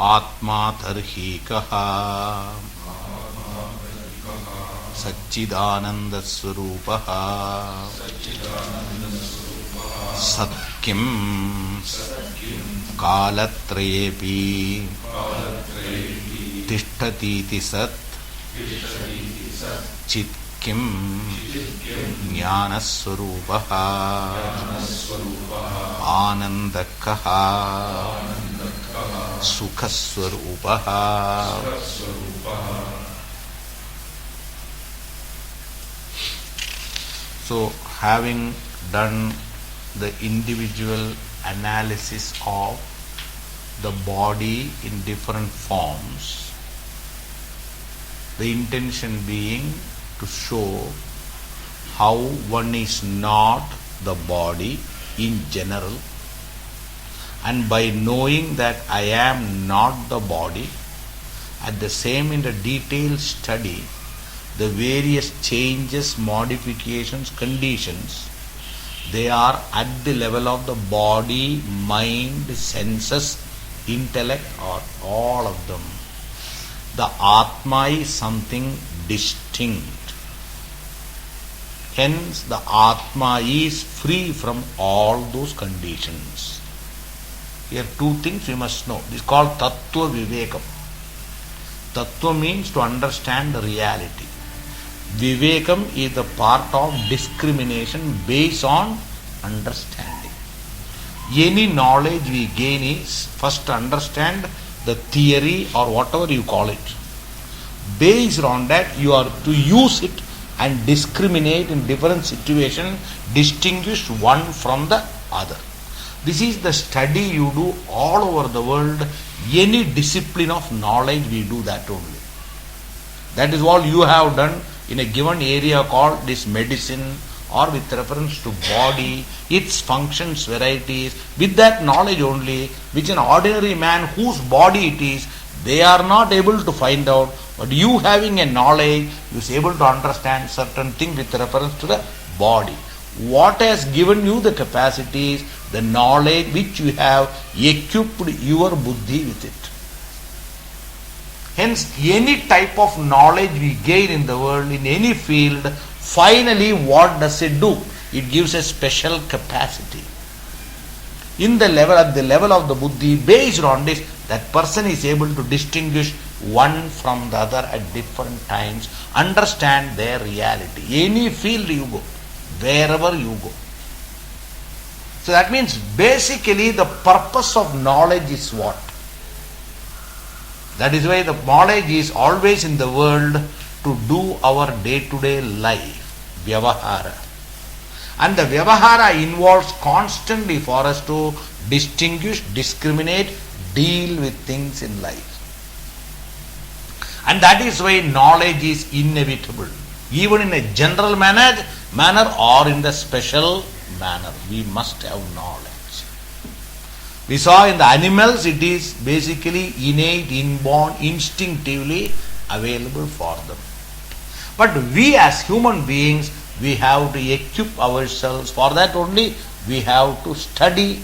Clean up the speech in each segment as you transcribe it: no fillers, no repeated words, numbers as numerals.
Atma Tharhi Kaha Satchidananda Swarupaha Satkim Kalatrayepi Tishtatiti Sat Chitkim Jnana Swarupaha Anandakaha Sukha Swarupaha. So, having done the individual analysis of the body in different forms, the intention being to show how one is not the body in general, and by knowing that I am not the body, at the same in the detailed study, the various changes, modifications, conditions, they are at the level of the body, mind, senses, intellect, or all of them. The Atma is something distinct. Hence, the Atma is free from all those conditions. Here two things we must know. This is called Tattva Vivekam. Tattva means to understand the reality. Vivekam is the part of discrimination based on understanding. Any knowledge we gain is first to understand the theory or whatever you call it. Based on that, you are to use it and discriminate in different situations, distinguish one from the other. This is the study you do all over the world. Any discipline of knowledge, we do that only. That is all you have done in a given area called this medicine, or with reference to body, its functions, varieties. With that knowledge only, which an ordinary man whose body it is, they are not able to find out. But you having a knowledge, you is able to understand certain things with reference to the body. What has given you the capacities, the knowledge which you have equipped your buddhi with it. Hence, any type of knowledge we gain in the world, in any field, finally what does it do? It gives a special capacity. At the level of the buddhi, based on this, that person is able to distinguish one from the other at different times, understand their reality. Any field you go, wherever you go. So that means basically the purpose of knowledge is what? That is why the knowledge is always in the world to do our day-to-day life, vyavahara. And the vyavahara involves constantly for us to distinguish, discriminate, deal with things in life. And that is why knowledge is inevitable. Even in a general manner or in the special manner, we must have knowledge. We saw in the animals, it is basically innate, inborn, instinctively available for them. But we as human beings, we have to equip ourselves. For that only, we have to study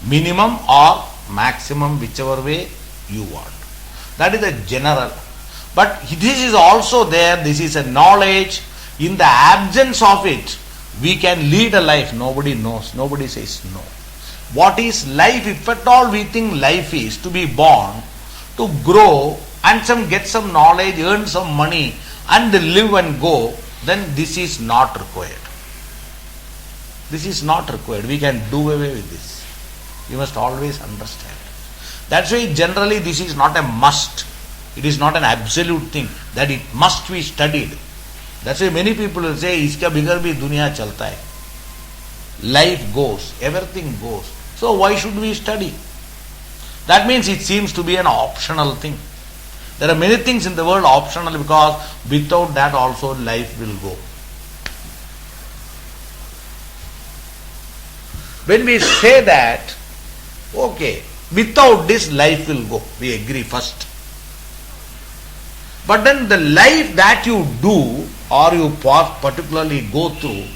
minimum or maximum, whichever way you want. That is the general. But this is also there, this is a knowledge. In the absence of it, we can lead a life. Nobody knows. Nobody says no. What is life? If at all we think life is to be born, to grow, and get some knowledge, earn some money, and live and go, then this is not required. This is not required. We can do away with this. You must always understand. That's why generally this is not a must. It is not an absolute thing that it must be studied. That's why many people will say, iska bigar bhi duniya chalta hai. Life goes, everything goes. So why should we study? That means it seems to be an optional thing. There are many things in the world optional because without that also life will go. When we say that, okay, without this life will go, we agree first. But then the life that you do or you particularly go through,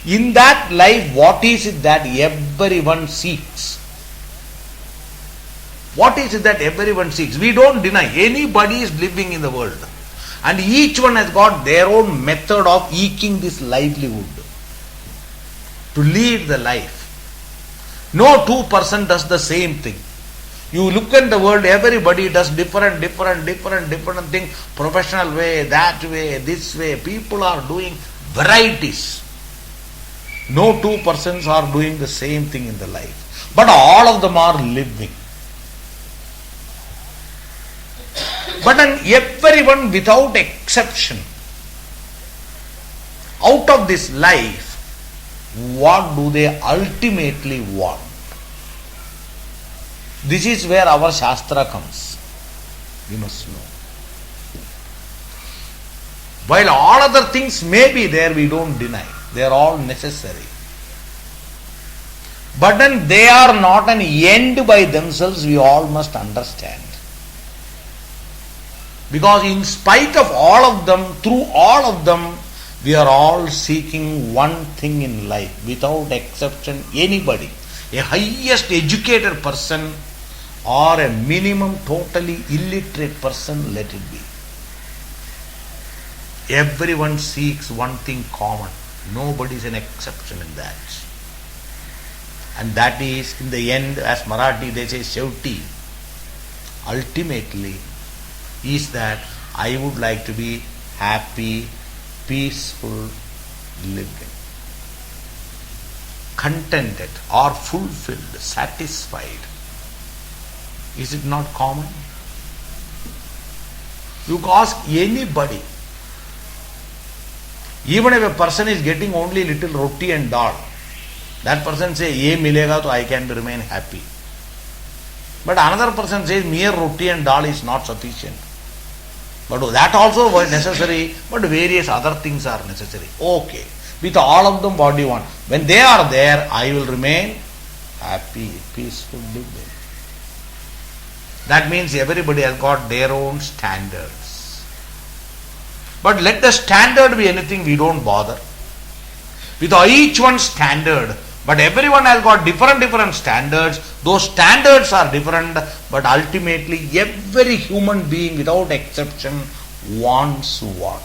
in that life what is it that everyone seeks? What is it that everyone seeks? We don't deny. Anybody is living in the world. And each one has got their own method of eking this livelihood. To lead the life. No two person does the same thing. You look at the world, everybody does different thing. Professional way, that way, this way. People are doing varieties. No two persons are doing the same thing in the life. But all of them are living. But then everyone without exception, out of this life, what do they ultimately want? This is where our Shastra comes. We must know. While all other things may be there, we don't deny. They are all necessary. But then they are not an end by themselves, we all must understand. Because in spite of all of them, through all of them, we are all seeking one thing in life, without exception, anybody. A highest educated person or a minimum totally illiterate person, let it be. Everyone seeks one thing common. Nobody is an exception in that. And that is, in the end, as Marathi they say, Shevti, ultimately, is that I would like to be happy, peaceful, living, contented or fulfilled, satisfied. Is it not common? You ask anybody, even if a person is getting only little roti and dal, that person say, ye milega to I can remain happy. But another person says, mere roti and dal is not sufficient. But that also was necessary, but various other things are necessary. Okay. With all of them, what do you want? When they are there, I will remain happy, peaceful, living. That means everybody has got their own standards. But let the standard be anything, we don't bother. With each one's standard, but everyone has got different standards. Those standards are different, but ultimately every human being without exception wants what?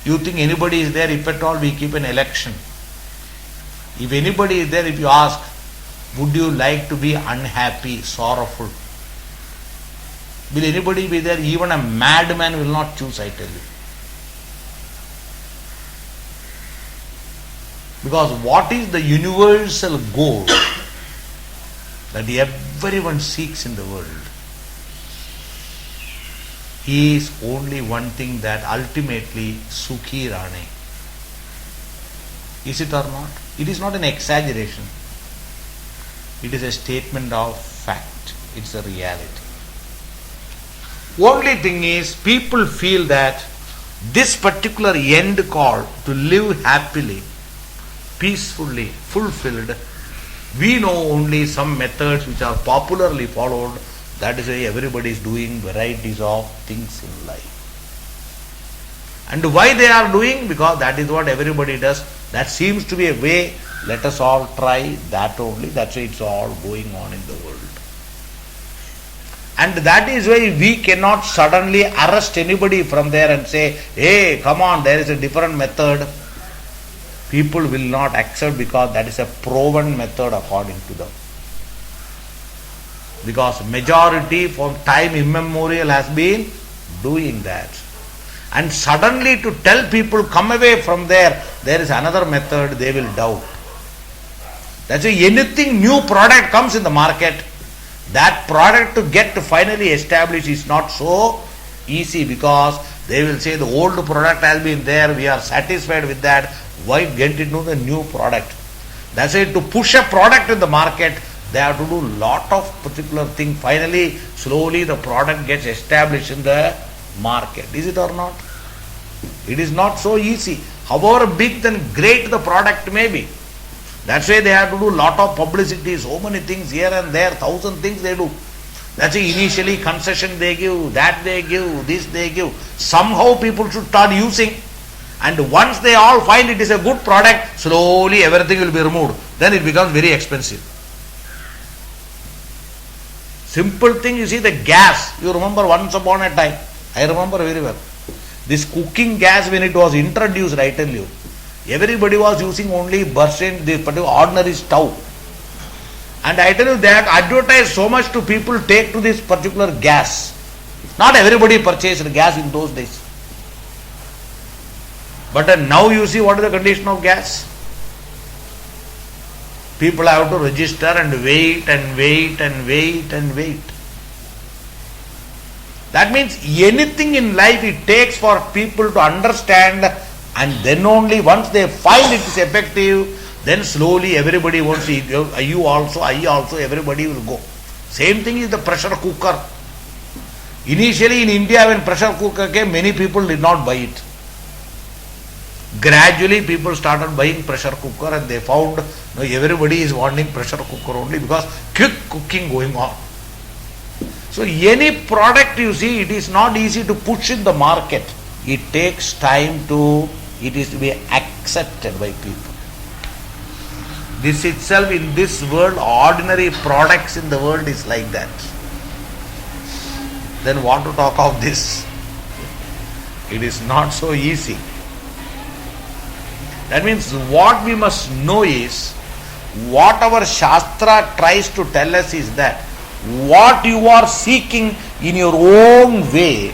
You think anybody is there? If at all we keep an election. If anybody is there, if you ask, would you like to be unhappy, sorrowful? Will anybody be there? Even a madman will not choose, I tell you. Because what is the universal goal that everyone seeks in the world? Is only one thing, that ultimately Sukhi Rane. Is it or not? It is not an exaggeration. It is a statement of fact. It's a reality. Only thing is, people feel that this particular end call to live happily, peacefully, fulfilled, we know only some methods which are popularly followed. That is why everybody is doing varieties of things in life. And why they are doing? Because that is what everybody does. That seems to be a way. Let us all try that only. That's why it's all going on in the world. And that is why we cannot suddenly arrest anybody from there and say, hey, come on, there is a different method. People will not accept, because that is a proven method according to them. Because majority from time immemorial has been doing that. And suddenly to tell people come away from there is another method, they will doubt. That's why anything new product comes in the market, that product to get finally established is not so easy, because they will say the old product has been there, we are satisfied with that, why get into the new product? That's why to push a product in the market, they have to do lot of particular thing. Finally, slowly the product gets established in the market. Is it or not? It is not so easy. However big and great the product may be. That's why they have to do lot of publicity, so many things here and there, 1,000 things they do. That's why initially concession they give, that they give, this they give. Somehow people should start using. And once they all find it is a good product, slowly everything will be removed. then it becomes very expensive. Simple thing, you see the gas. You remember once upon a time, I remember very well. This cooking gas, when it was introduced, I tell you, everybody was using only Bursten, this particular ordinary stove. And I tell you, they have advertised so much to people take to this particular gas. Not everybody purchased gas in those days. But now you see what is the condition of gas. People have to register and wait and wait and wait and wait. That means anything in life it takes for people to understand, and then only once they find it is effective, then slowly everybody wants to eat. You also, I also, everybody will go. Same thing is the pressure cooker. Initially in India when pressure cooker came, many people did not buy it. Gradually people started buying pressure cooker and they found everybody is wanting pressure cooker only because quick cooking going on. So any product you see, it is not easy to push in the market. It takes time to be accepted by people. This itself in this world, ordinary products in the world is like that. Then what to talk of this? It is not so easy. That means what we must know is, what our Shastra tries to tell us is that what you are seeking in your own way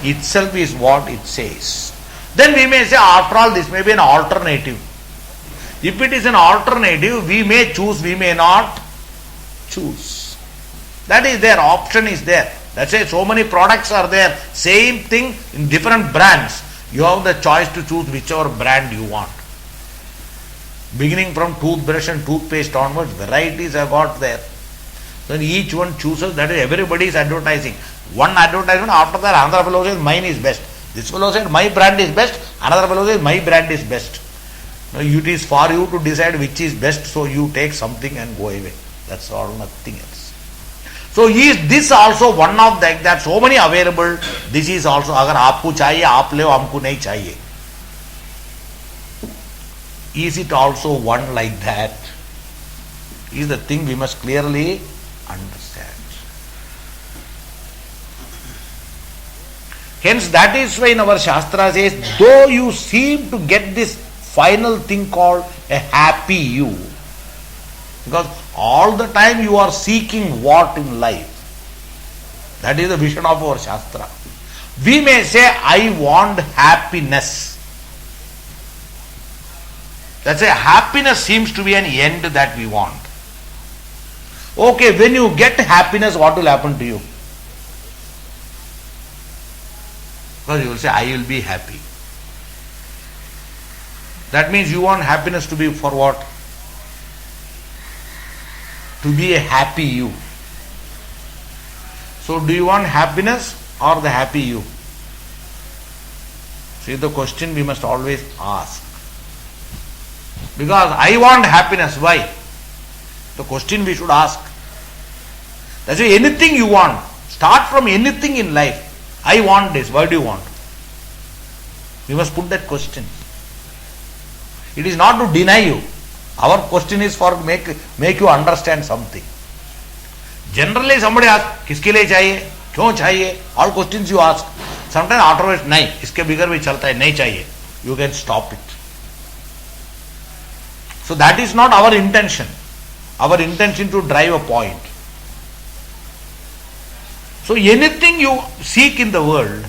itself is what it says. Then we may say, after all, this may be an alternative. If it is an alternative, we may choose, we may not choose. That is there, option is there. That's why so many products are there, same thing in different brands. You have the choice to choose whichever brand you want. Beginning from toothbrush and toothpaste onwards, varieties are got there. Then each one chooses, that is everybody is advertising. One advertisement, after that another fellow says mine is best. This fellow said my brand is best, another fellow says my brand is best. Now it is for you to decide which is best, so you take something and go away. That's all, nothing else. So is this also one of that so many available, this is also, agar aapko chahiye, aap leo, humko nahi chahiye. Is it also one like that? Is the thing we must clearly understand. Hence that is why in our Shastra says, though you seem to get this final thing called a happy you, because all the time you are seeking what in life? That is the vision of our Shastra. We may say, I want happiness. That's a happiness seems to be an end that we want. Okay, when you get happiness, what will happen to you? Because you will say, I will be happy. That means you want happiness to be for what? To be a happy you. So do you want happiness or the happy you? See, the question we must always ask. Because I want happiness, why? The question we should ask. That's why anything you want, start from anything in life. I want this, why do you want? We must put that question. It is not to deny you. Our question is for make you understand something. Generally somebody asks, किसके लिए चाहिए, क्यों चाहिए? All questions you ask. Sometimes afterwards, नहीं, इसके बिगर भी चलता है, नहीं चाहिए. You can stop it. So that is not our intention. Our intention to drive a point. So anything you seek in the world,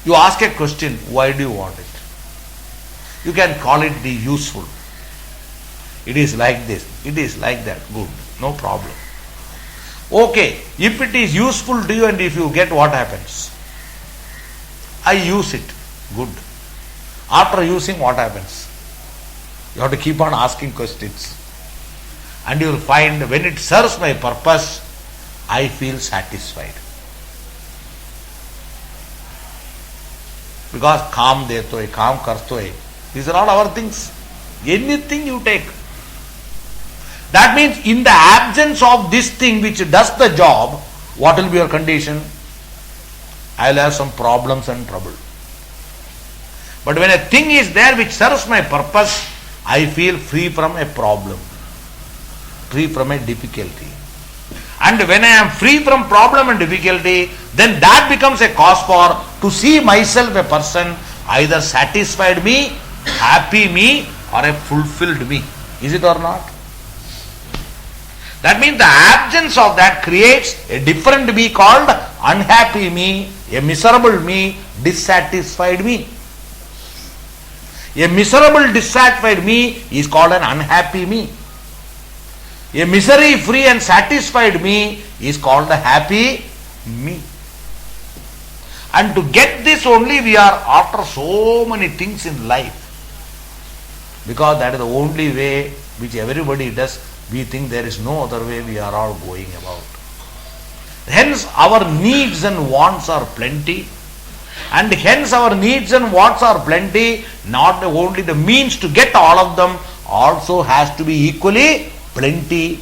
you ask a question, why do you want it? You can call it the useful. It is like this, it is like that, good, no problem. Okay, if it is useful to you and if you get, what happens? I use it, good. After using, what happens? You have to keep on asking questions. And you will find when it serves my purpose, I feel satisfied. Because काम देतो है, काम करतो है. These are all our things. Anything you take. That means in the absence of this thing which does the job, what will be your condition? I will have some problems and trouble. But when a thing is there which serves my purpose, I feel free from a problem, free from a difficulty. And when I am free from problem and difficulty, then that becomes a cause for to see myself a person either satisfied me, happy me, or a fulfilled me. Is it or not? That means the absence of that creates a different me called unhappy me, a miserable me, dissatisfied me. A miserable, dissatisfied me is called an unhappy me. A misery-free and satisfied me is called the happy me. And to get this only we are after so many things in life. Because that is the only way which everybody does. We think there is no other way we are all going about. Hence our needs and wants are plenty. And hence our needs and wants are plenty. Not only the means to get all of them, also has to be equally plenty.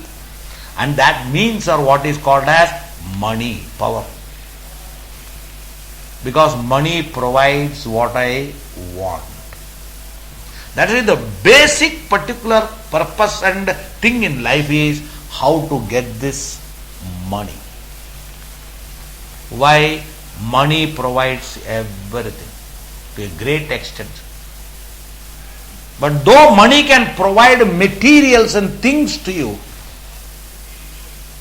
And that means are what is called as money, power. Because money provides what I want. That is the basic particular purpose and thing in life is how to get this money. Why? Money provides everything to a great extent. But though money can provide materials and things to you,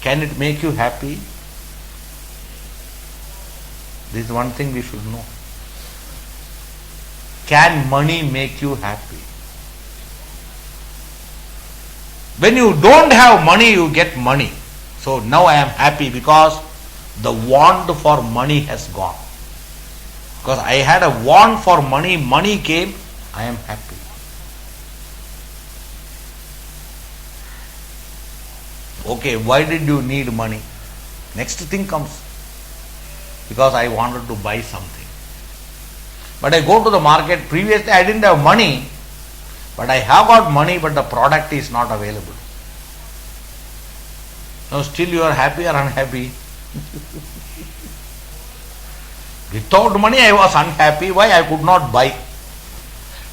can it make you happy? This is one thing we should know. Can money make you happy? When you don't have money, you get money. So now I am happy because the want for money has gone. Because I had a want for money, money came, I am happy. Okay, why did you need money? Next thing comes. Because I wanted to buy something. But I go to the market, previously I didn't have money, but I have got money, but the product is not available. Now still you are happy or unhappy? Without money I was unhappy. Why? I could not buy.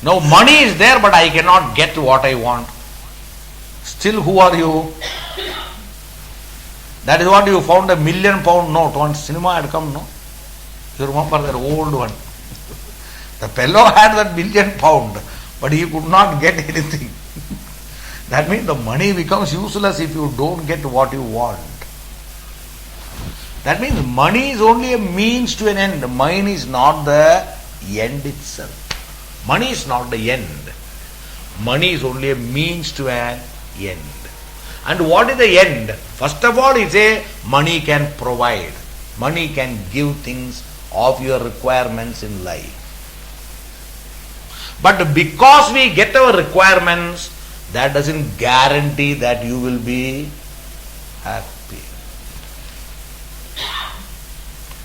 Now money is there, but I cannot get what I want. Still who are you? That is what you found £1 million note. One cinema had come, no? You remember that old one? The fellow had that £1 million, but he could not get anything. That means the money becomes useless if you don't get what you want. That means money is only a means to an end. Money is not the end itself. Money is not the end. Money is only a means to an end. And what is the end? First of all, is a money can provide. Money can give things of your requirements in life. But because we get our requirements, that doesn't guarantee that you will be happy.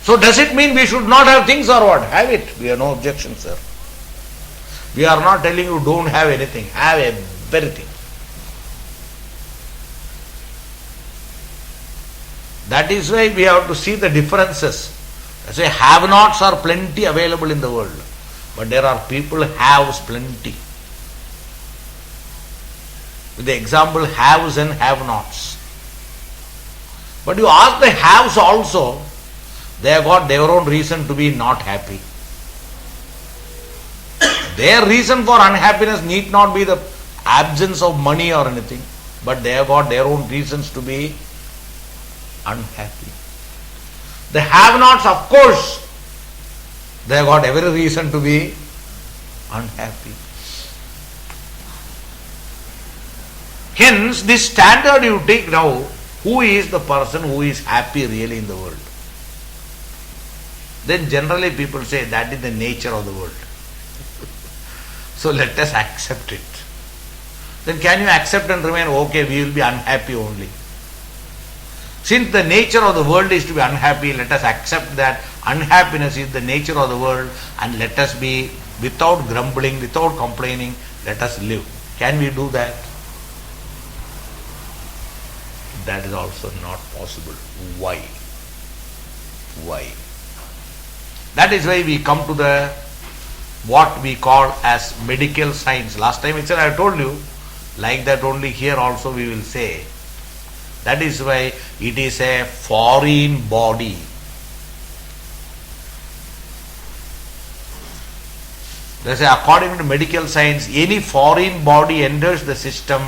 So does it mean we should not have things or what? Have it. We have no objection, sir. We are not telling you don't have anything. Have everything. That is why we have to see the differences. That's why have-nots are plenty available in the world. But there are people haves plenty. With the example haves and have-nots. But you ask the haves also, they have got their own reason to be not happy. Their reason for unhappiness need not be the absence of money or anything, but they have got their own reasons to be unhappy. The have-nots, of course, they have got every reason to be unhappy. Hence, this standard you take now, who is the person who is happy really in the world? Then generally people say that is the nature of the world. So let us accept it. Then can you accept and remain, okay, we will be unhappy only. Since the nature of the world is to be unhappy, let us accept that unhappiness is the nature of the world and let us be without grumbling, without complaining, let us live. Can we do that? That is also not possible. Why? Why? That is why we come to the what we call as medical science. Last time itself I told you, like that only here also we will say. That is why it is a foreign body. They say according to medical science, any foreign body enters the system,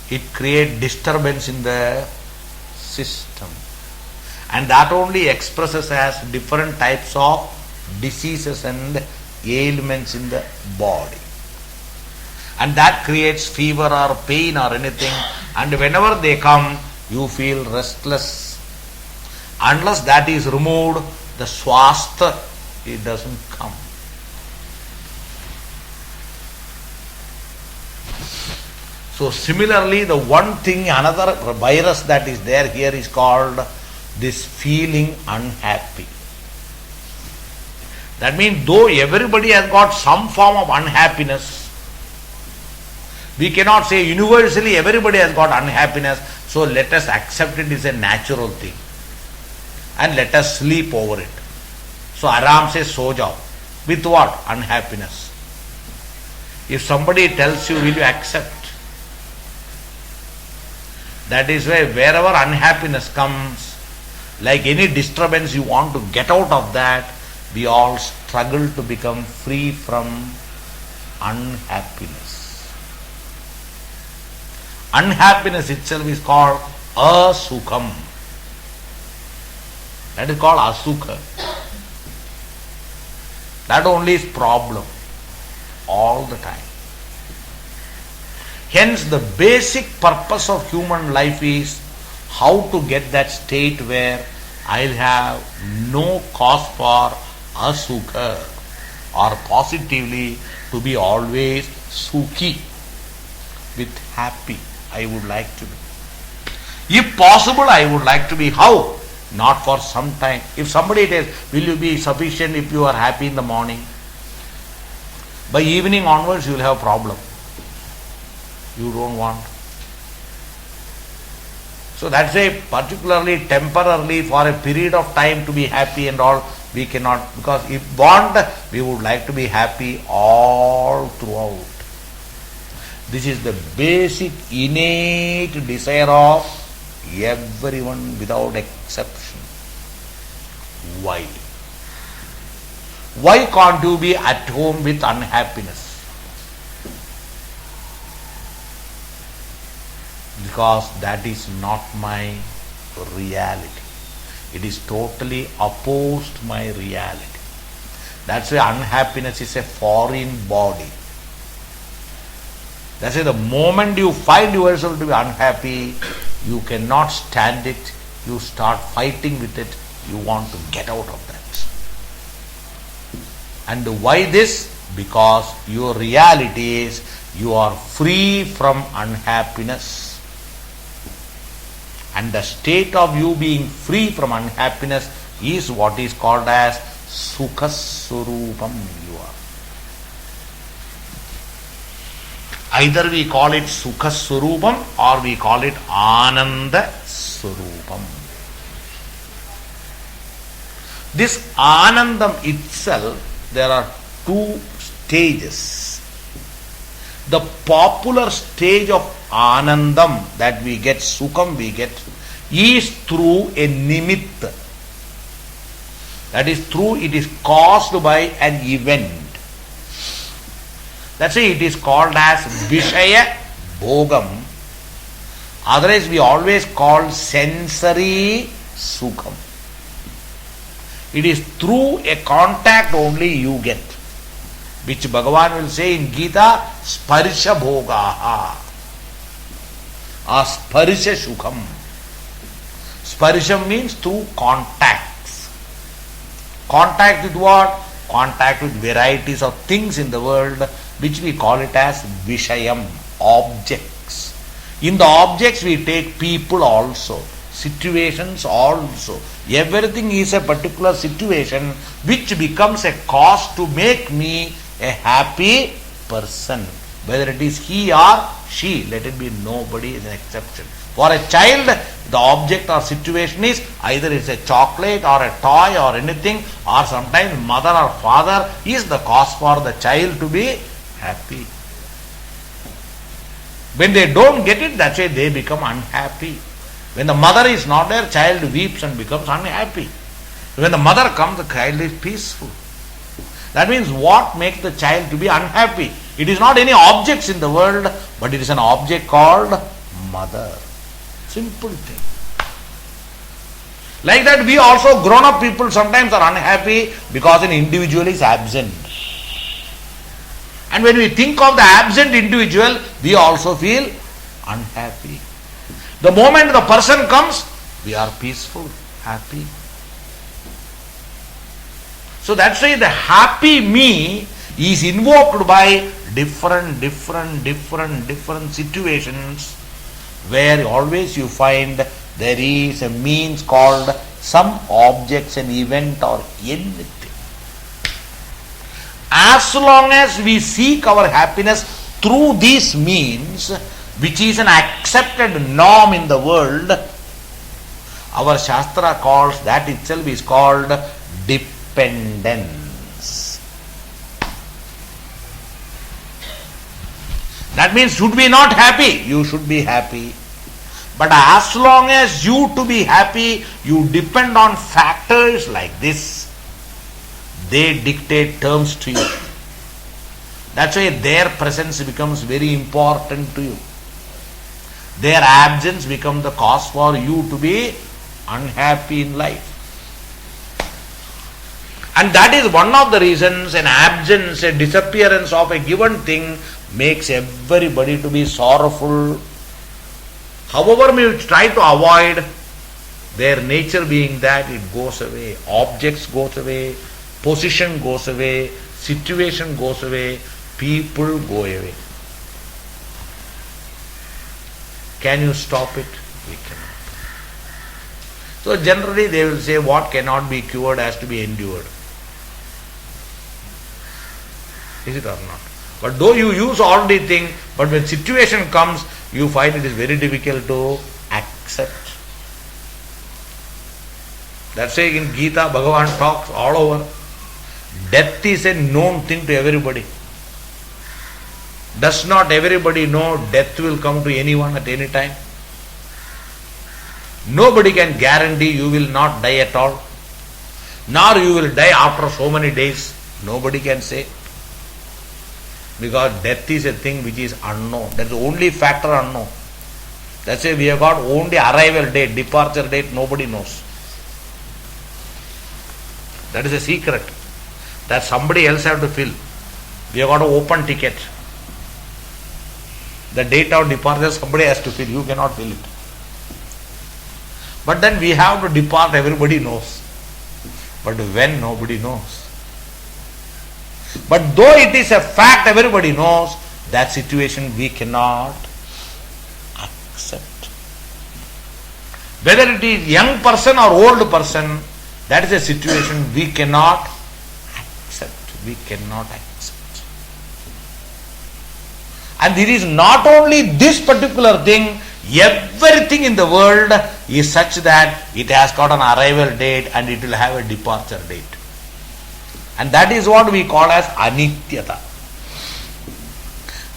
it creates disturbance in the system. And that only expresses as different types of diseases and ailments in the body. And that creates fever or pain or anything. And whenever they come, you feel restless. Unless that is removed, the swastha, it doesn't come. So similarly, the one thing, another virus that is there here is called this feeling unhappy. That means though everybody has got some form of unhappiness, we cannot say universally everybody has got unhappiness, so let us accept it as a natural thing and let us sleep over it. So Aram says so jao. With what? Unhappiness. If somebody tells you, will you accept? That is why wherever unhappiness comes, like any disturbance you want to get out of that, we all struggle to become free from unhappiness. Unhappiness itself is called asukham. That is called asukha. That only is problem all the time. Hence the basic purpose of human life is how to get that state where I'll have no cause for asukha, or positively to be always sukhi, with happy. I would like to be. If possible, I would like to be. How? Not for some time. If somebody says, will you be sufficient if you are happy in the morning? By evening onwards, you will have a problem. You don't want. So that's why particularly temporarily for a period of time to be happy and all, we cannot, because if want, we would like to be happy all throughout. This is the basic innate desire of everyone without exception. Why? Why can't you be at home with unhappiness? Because that is not my reality. It is totally opposed to my reality. That's why unhappiness is a foreign body. That's why the moment you find yourself to be unhappy, you cannot stand it. You start fighting with it. You want to get out of that. And why this? Because your reality is you are free from unhappiness. And the state of you being free from unhappiness is what is called as Sukha Surupam. You are. Either we call it Sukha Surupam or we call it Ananda Surupam. This Anandam itself, there are two stages. The popular stage of Anandam that we get, Sukham we get, is through a nimitta. That is through, it is caused by an event. That's why it is called as Vishaya Bhogam. Otherwise we always call sensory Sukham. It is through a contact only you get, which Bhagavan will say in Gita, Sparsha Bhogaha. Sparsha Sukham. Sparsham means through contacts. Contact with what? Contact with varieties of things in the world, which we call it as Vishayam, objects. In the objects we take people also, situations also. Everything is a particular situation which becomes a cause to make me a happy person. whether it is he or she, let it be nobody is an exception. For a child, the object or situation is either it's a chocolate or a toy or anything, or sometimes mother or father is the cause for the child to be happy. When they don't get it, that's why they become unhappy. When the mother is not there, child weeps and becomes unhappy. When the mother comes, the child is peaceful. That means what makes the child to be unhappy? It is not any objects in the world, but it is an object called mother. Simple thing. Like that, we also grown-up people sometimes are unhappy because an individual is absent. And when we think of the absent individual, we also feel unhappy. The moment the person comes, we are peaceful, happy. So that's why the happy me is invoked by different situations, where always you find there is a means called some objects, an event or anything. As long as we seek our happiness through these means, which is an accepted norm in the world, our Shastra calls that itself is called dependence. That means, should be not happy, you should be happy. But as long as you to be happy, you depend on factors like this, they dictate terms to you. That's why their presence becomes very important to you. Their absence becomes the cause for you to be unhappy in life. And that is one of the reasons an absence, a disappearance of a given thing makes everybody to be sorrowful. However we try to avoid, their nature being that it goes away, objects goes away, position goes away, situation goes away, people go away. Can you stop it? We cannot. So generally they will say what cannot be cured has to be endured. Is it or not? But though you use all the things, but when situation comes, you find it is very difficult to accept. That's why in Gita, Bhagavan talks all over. Death is a known thing to everybody. Does not everybody know death will come to anyone at any time? Nobody can guarantee you will not die at all. Nor you will die after so many days. Nobody can say. Because death is a thing which is unknown. That's the only factor unknown. That's why we have got only arrival date, departure date, nobody knows. That is a secret that somebody else have to fill. We have got an open ticket. The date of departure somebody has to fill. You cannot fill it. But then we have to depart, everybody knows. But when, nobody knows. But though it is a fact everybody knows, that situation we cannot accept. Whether it is young person or old person, that is a situation we cannot accept. We cannot accept. And it is not only this particular thing, everything in the world is such that it has got an arrival date and it will have a departure date. And that is what we call as anityata.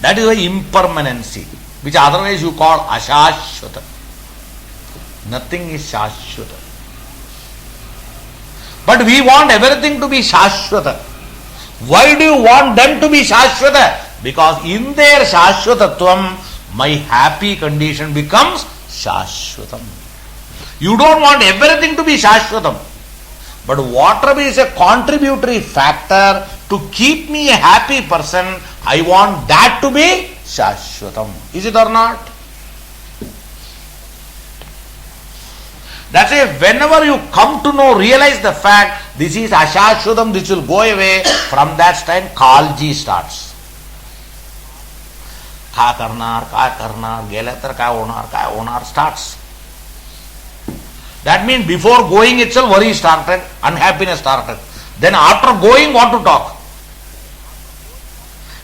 That is the impermanency, which otherwise you call ashashvata. Nothing is shashvata. But we want everything to be shashvata. Why do you want them to be shashvata? Because in their shashvatatvam, my happy condition becomes shashvatam. You don't want everything to be shashvatam. But whatever is a contributory factor to keep me a happy person, I want that to be shashvatam. Is it or not? That's why whenever you come to know, realize the fact, this is ashashvatam, this will go away, from that time kalji starts. Ka karnar, gelatar ka onar starts. That means before going itself worry started, unhappiness started. Then after going, what to talk?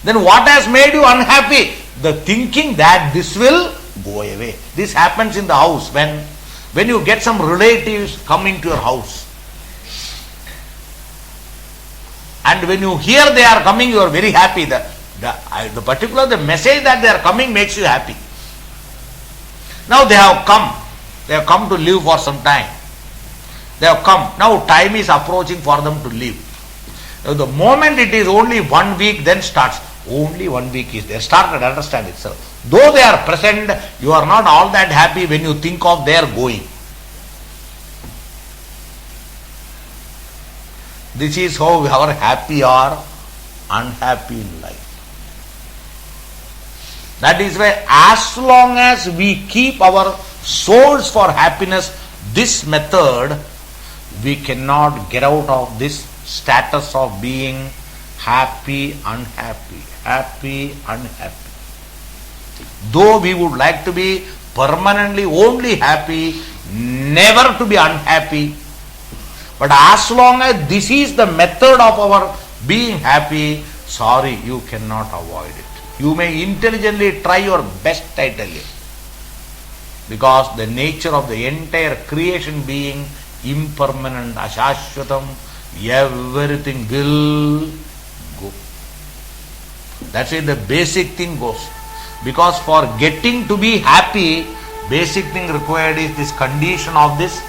Then what has made you unhappy? The thinking that this will go away. This happens in the house when you get some relatives coming to your house. And when you hear they are coming, you are very happy. The message that they are coming makes you happy. Now they have come. They have come to live for some time. They have come. Now time is approaching for them to leave. Now the moment it is only 1 week, then starts. Only 1 week is there. Start to understand itself. Though they are present, you are not all that happy when you think of their going. This is how we are happy or unhappy in life. That is why as long as we keep our souls for happiness, this method, we cannot get out of this status of being happy, unhappy, happy, unhappy. Though we would like to be permanently only happy, never to be unhappy, but as long as this is the method of our being happy, sorry, you cannot avoid it. You may intelligently try your best, I tell you. Because the nature of the entire creation being impermanent, ashashvatam, everything will go. That's why the basic thing goes. Because for getting to be happy, basic thing required is this condition of this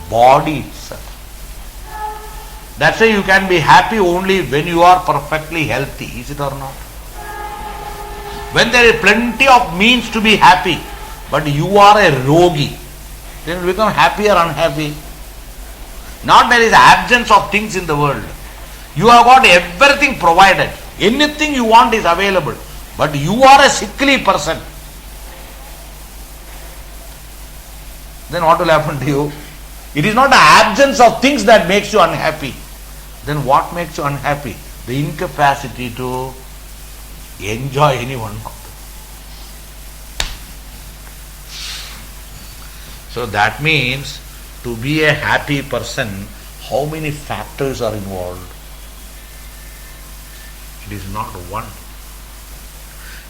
body itself. That's why you can be happy only when you are perfectly healthy, is it or not? When there is plenty of means to be happy, but you are a rogi, then you become happy or unhappy. Not there is absence of things in the world. You have got everything provided. Anything you want is available. But you are a sickly person. Then what will happen to you? It is not the absence of things that makes you unhappy. Then what makes you unhappy? The incapacity to enjoy any one of them. So that means to be a happy person, how many factors are involved? It is not one.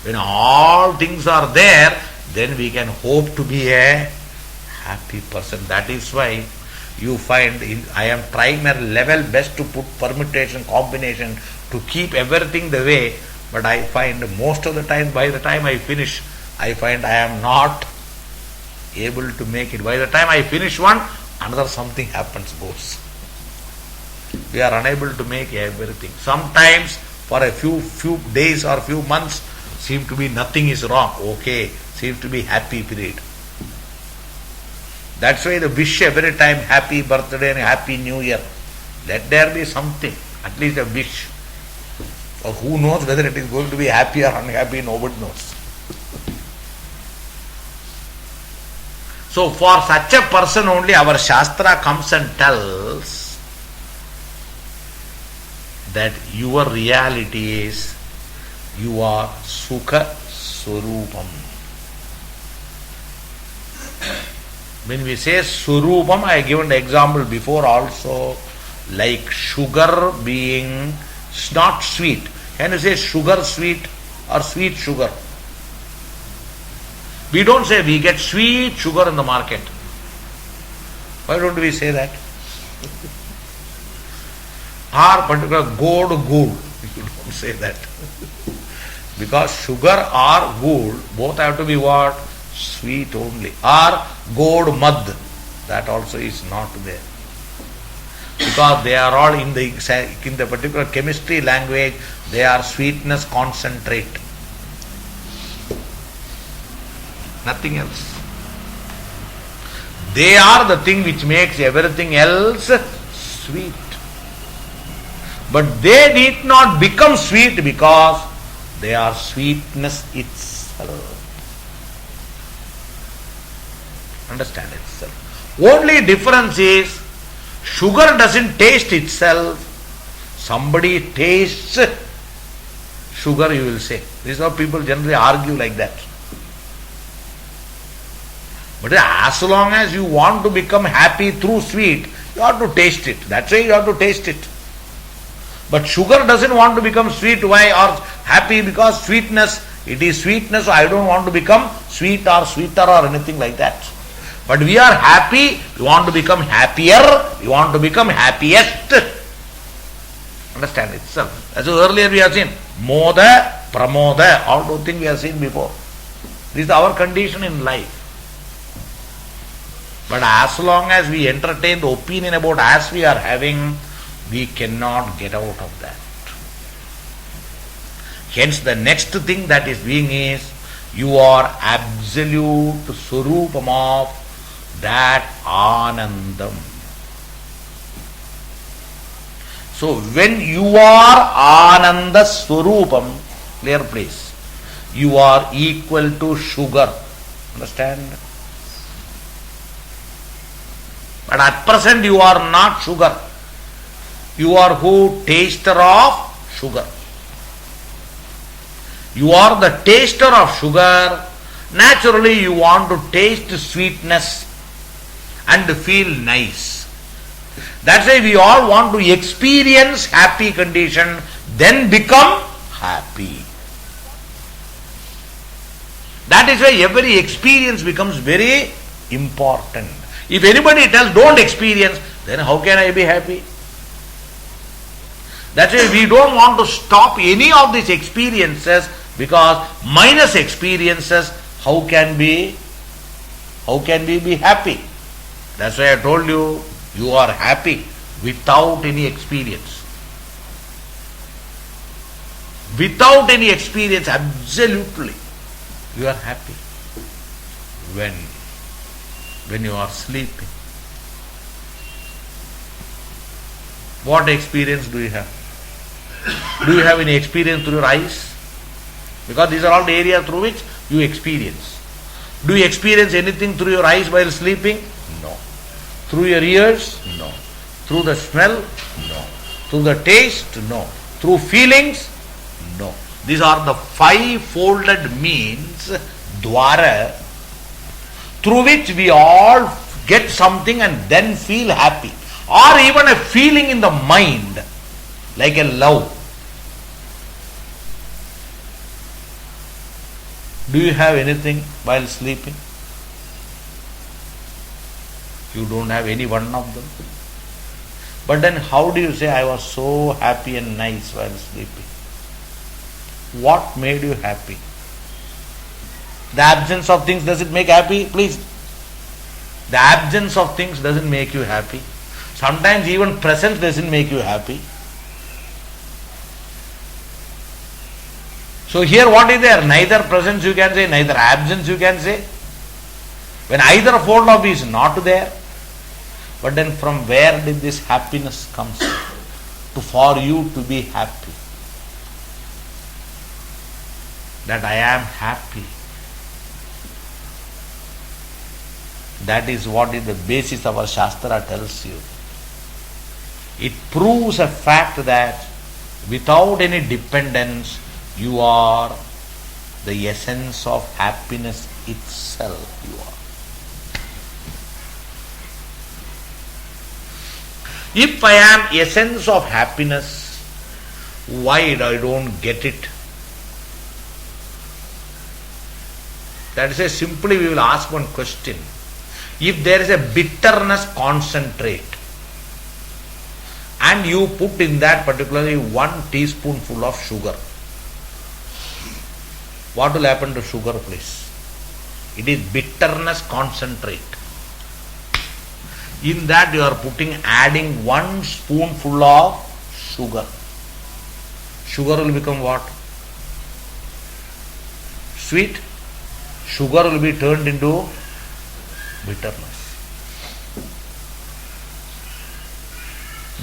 When all things are there, then we can hope to be a happy person. That is why you find I am trying my level best to put permutation, combination, to keep everything the way, but I find most of the time, by the time I finish, I find I am not able to make it. By the time I finish one, another something happens, goes. We are unable to make everything. Sometimes for a few days or few months, seem to be nothing is wrong. Okay, seems to be happy period. That's why the wish every time, happy birthday and happy new year. Let there be something, at least a wish. Or who knows whether it is going to be happy or unhappy, nobody knows. So for such a person only our Shastra comes and tells that your reality is you are Sukha Surupam. When we say Surupam, I have given the example before also, like sugar being not sweet. Can you say sugar sweet or sweet sugar? We don't say we get sweet sugar in the market. Why don't we say that? Or particular gold. You don't say that. Because sugar or gold, both have to be what? Sweet only. Or gold mud. That also is not there. Because they are all in the particular chemistry language, they are sweetness concentrate. Nothing else. They are the thing which makes everything else sweet. But they need not become sweet because they are sweetness itself. Understand itself. Only difference is sugar doesn't taste itself. Somebody tastes sugar, you will say. This is how people generally argue like that. But as long as you want to become happy through sweet, you have to taste it. That's why you have to taste it. But sugar doesn't want to become sweet. Why? Or happy because sweetness, it is sweetness, so I don't want to become sweet or sweeter or anything like that. But we are happy, we want to become happier, we want to become happiest. Understand itself. As earlier we have seen, Moda, Pramoda, all those things we have seen before. This is our condition in life. But as long as we entertain the opinion about as we are having, we cannot get out of that. Hence the next thing that is being is, you are absolute Swarupam of that Anandam. So when you are Ananda Swarupam, clear place, you are equal to sugar. Understand? But at present you are not sugar. You are who? Taster of sugar. You are the taster of sugar. Naturally you want to taste sweetness and feel nice. That's why we all want to experience happy condition, then become happy. That is why every experience becomes very important. If anybody tells don't experience, then how can I be happy? That's why we don't want to stop any of these experiences, because minus experiences, how can we be happy? That's why I told you, you are happy without any experience. Without any experience, absolutely, you are happy. When you are sleeping. What experience do you have? Do you have any experience through your eyes? Because these are all the areas through which you experience. Do you experience anything through your eyes while sleeping? No. Through your ears? No. Through the smell? No. Through the taste? No. Through feelings? No. These are the five-folded means, dwara, through which we all get something and then feel happy. Or even a feeling in the mind, like a love. Do you have anything while sleeping? You don't have any one of them. But then how do you say, I was so happy and nice while sleeping? What made you happy? The absence of things, does it make happy? Please. The absence of things doesn't make you happy. Sometimes even presence doesn't make you happy. So here what is there? Neither presence you can say, neither absence you can say. When either fold of is not there. But then from where did this happiness come? For you to be happy. That I am happy. That is what is the basis of our Shastra tells you. It proves a fact that without any dependence, you are the essence of happiness itself. You are. If I am essence of happiness, why I don't get it? That is why simply we will ask one question. If there is a bitterness concentrate and you put in that particularly 1 teaspoonful of sugar, what will happen to sugar, please? It is bitterness concentrate. In that you are adding 1 spoonful of sugar. Sugar will become what? Sweet. Sugar will be turned into bitterness.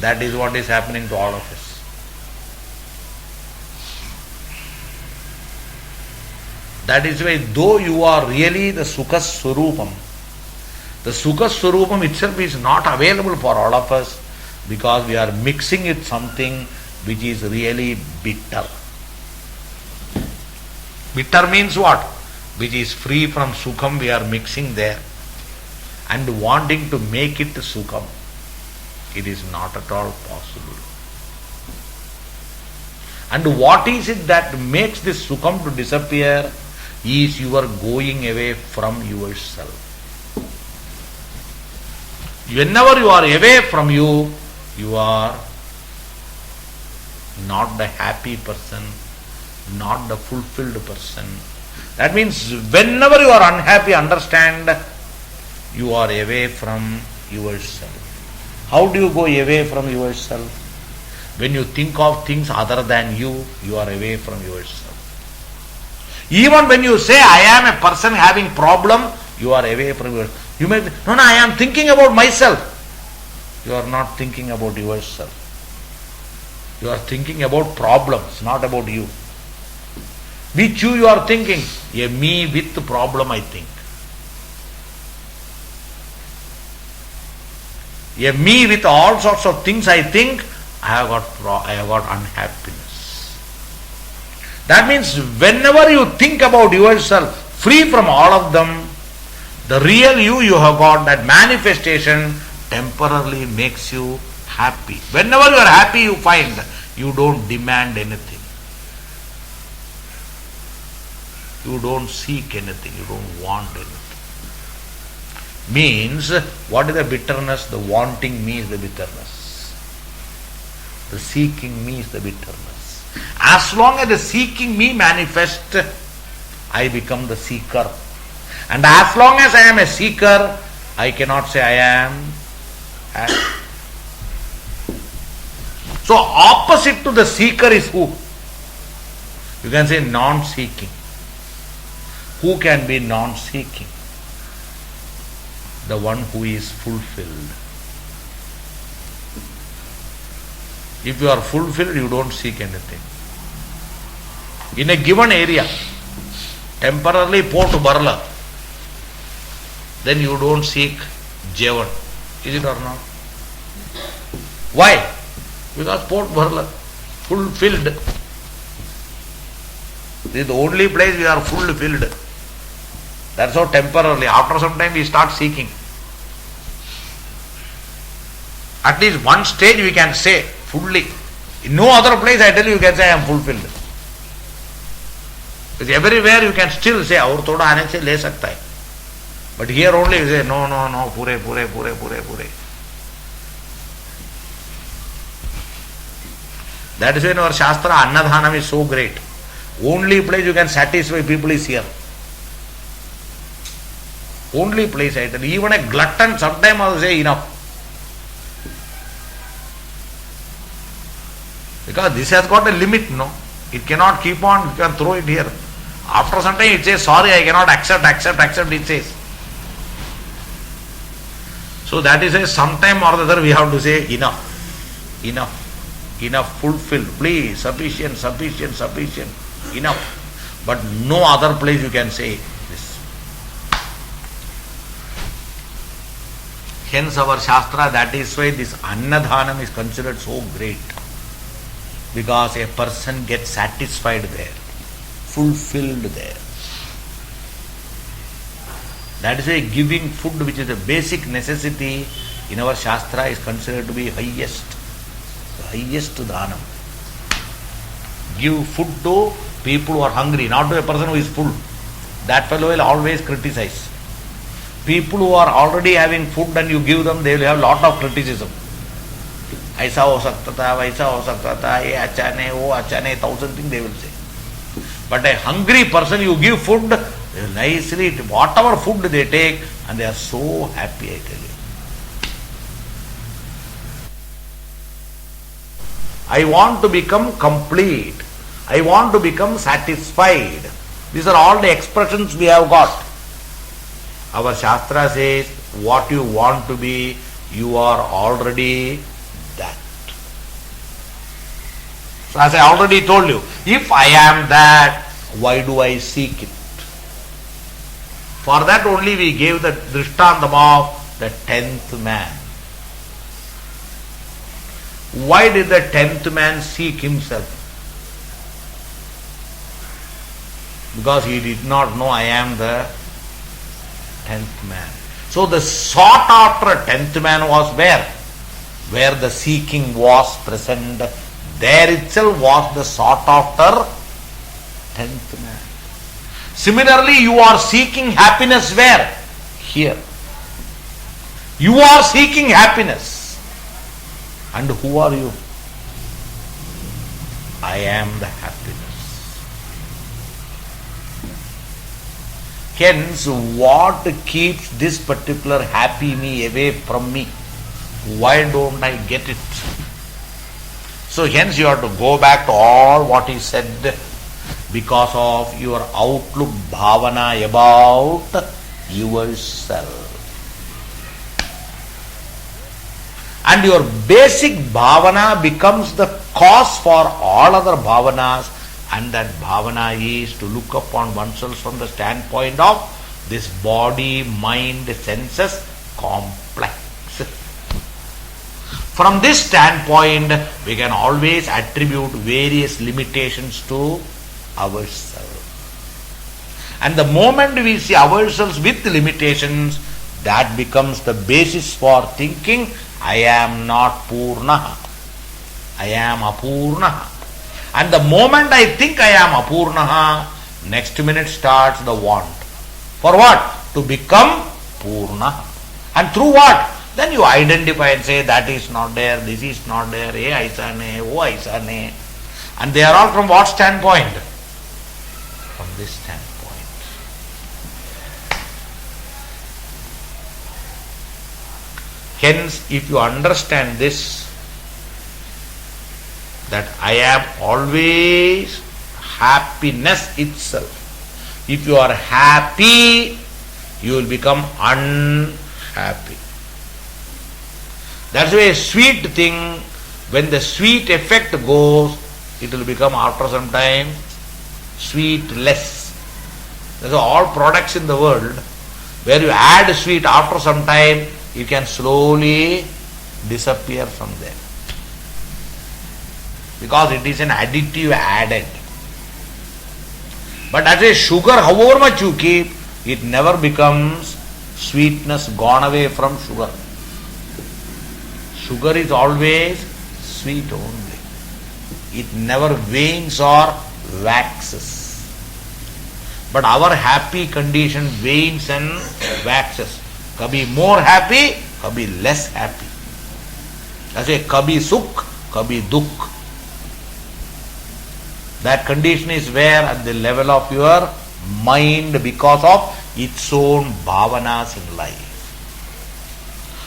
That is what is happening to all of us. That is why though you are really the Sukha Swarupam, the Sukha Swarupam itself is not available for all of us because we are mixing it something which is really bitter. Bitter means what? Which is free from Sukham, we are mixing there and wanting to make it Sukham. It is not at all possible. And what is it that makes this sukham to disappear? Is your going away from yourself. Whenever you are away from you, you are not the happy person, not the fulfilled person. That means whenever you are unhappy, understand you are away from yourself. How do you go away from yourself? When you think of things other than you, you are away from yourself. Even when you say, I am a person having problem, you are away from yourself. You may, no, I am thinking about myself. You are not thinking about yourself. You are thinking about problems, not about you. Which you are thinking? A me with problem, I think. A me with all sorts of things, I think. I have got unhappiness. That means whenever you think about yourself, free from all of them, the real you have got, that manifestation temporarily makes you happy. Whenever you are happy, you find you don't demand anything. You don't seek anything. You don't want anything. Means, what is the bitterness? The wanting me is the bitterness. The seeking me is the bitterness. As long as the seeking me manifests, I become the seeker. And as long as I am a seeker, I cannot say I am happy. So opposite to the seeker is who? You can say non-seeking. Who can be non-seeking? The one who is fulfilled. If you are fulfilled, you don't seek anything. In a given area, temporarily port barla, then you don't seek Javan. Is it or not? Why? Because port barla, fulfilled. This is the only place we are fulfilled. That's how temporarily. After some time we start seeking. At least one stage we can say fully. In no other place I tell you can say I am fulfilled. Because everywhere you can still say aur thoda aane se le sakta hai. But here only you say no, pure. That is when our Shastra Annadhanam is so great. Only place you can satisfy people is here. Only place I tell you. Even a glutton sometimes I will say enough. Because this has got a limit, no? It cannot keep on, you can throw it here. After some time it says, sorry, I cannot accept, it says. So that is a sometime or the other we have to say enough, fulfilled, please, sufficient, enough. But no other place you can say this. Hence our Shastra, that is why this Annadhanam is considered so great. Because a person gets satisfied there, fulfilled there. That is why giving food, which is a basic necessity in our Shastra, is considered to be highest. The highest dhanam. Give food to people who are hungry, not to a person who is full. That fellow will always criticize. People who are already having food and you give them, they will have lot of criticism. ऐसा हो सकता था, वैसा हो सकता था, ये अच्छा नहीं, वो अच्छा नहीं, 1,000 things they will say. But a hungry person, you give food, they will nicely, whatever food they take, and they are so happy, I tell you. I want to become complete. I want to become satisfied. These are all the expressions we have got. Our Shastra says, what you want to be, you are already that. So as I already told you, if I am that, why do I seek it? For that only we gave the drishtantam of the 10th man. Why did the 10th man seek himself? Because he did not know I am the 10th man. So the sought after 10th man was where? Where the seeking was present, there itself was the sought after 10th man. Similarly, you are seeking happiness where? Here. You are seeking happiness. And who are you? I am the happiness. Hence, what keeps this particular happy me away from me? Why don't I get it? So hence you have to go back to all what he said, because of your outlook bhavana about yourself. And your basic bhavana becomes the cause for all other bhavanas, and that bhavana is to look upon oneself from the standpoint of this body, mind, senses complex. From this standpoint, we can always attribute various limitations to ourselves. And the moment we see ourselves with limitations, that becomes the basis for thinking, I am not Purna, I am Apurna. And the moment I think I am Apurna, next minute starts the want. For what? To become Purna. And through what? Then you identify and say, that is not there, this is not there, aisa ne, oh aisa ne. And they are all from what standpoint? From this standpoint. Hence, if you understand this, that I am always happiness itself. If you are happy, you will become unhappy. That's why a sweet thing, when the sweet effect goes, it will become after some time sweetless. That's why all products in the world, where you add sweet, after some time, you can slowly disappear from there. Because it is an additive added. But as a sugar, however much you keep, it never becomes sweetness gone away from sugar. Sugar is always sweet only. It never wanes or waxes. But our happy condition wanes and waxes. Kabhi more happy, kabhi less happy. That's why kabhi sukh, kabhi dukh. That condition is where at the level of your mind, because of its own bhavanas in life.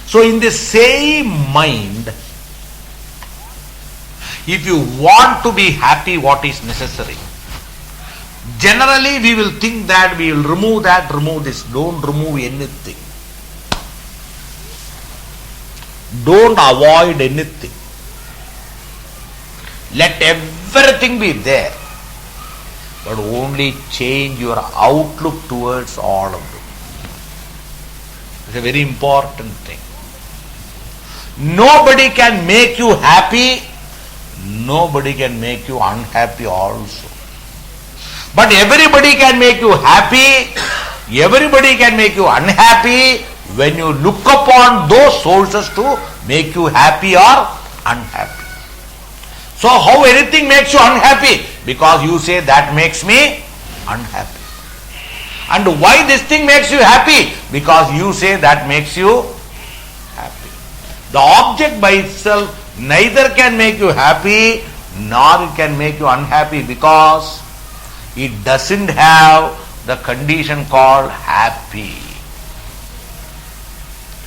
So in the same mind, if you want to be happy, what is necessary? Generally we will think that we will remove that, remove this. Don't remove anything. Don't avoid anything. Let everything be there. But only change your outlook towards all of them. It's a very important thing. Nobody can make you happy. Nobody can make you unhappy also. But everybody can make you happy. Everybody can make you unhappy when you look upon those sources to make you happy or unhappy. So how anything makes you unhappy? Because you say that makes me unhappy. And why this thing makes you happy? Because you say that makes you happy. The object by itself neither can make you happy nor it can make you unhappy, because it doesn't have the condition called happy.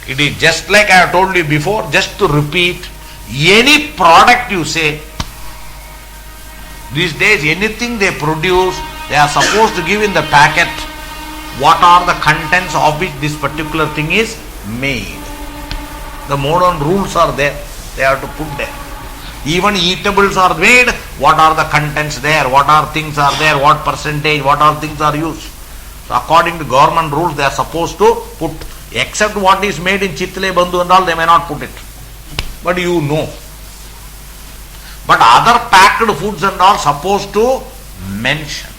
It is just like I have told you before, just to repeat, any product you say, these days anything they produce, they are supposed to give in the packet what are the contents of which this particular thing is made. The modern rules are there, they have to put there. Even eatables are made, what are the contents there, what are things are there, what percentage, what are things are used. So according to government rules, they are supposed to put, except what is made in Chitle, Bandhu and all, they may not put it. But you know. But other packed foods and all supposed to mention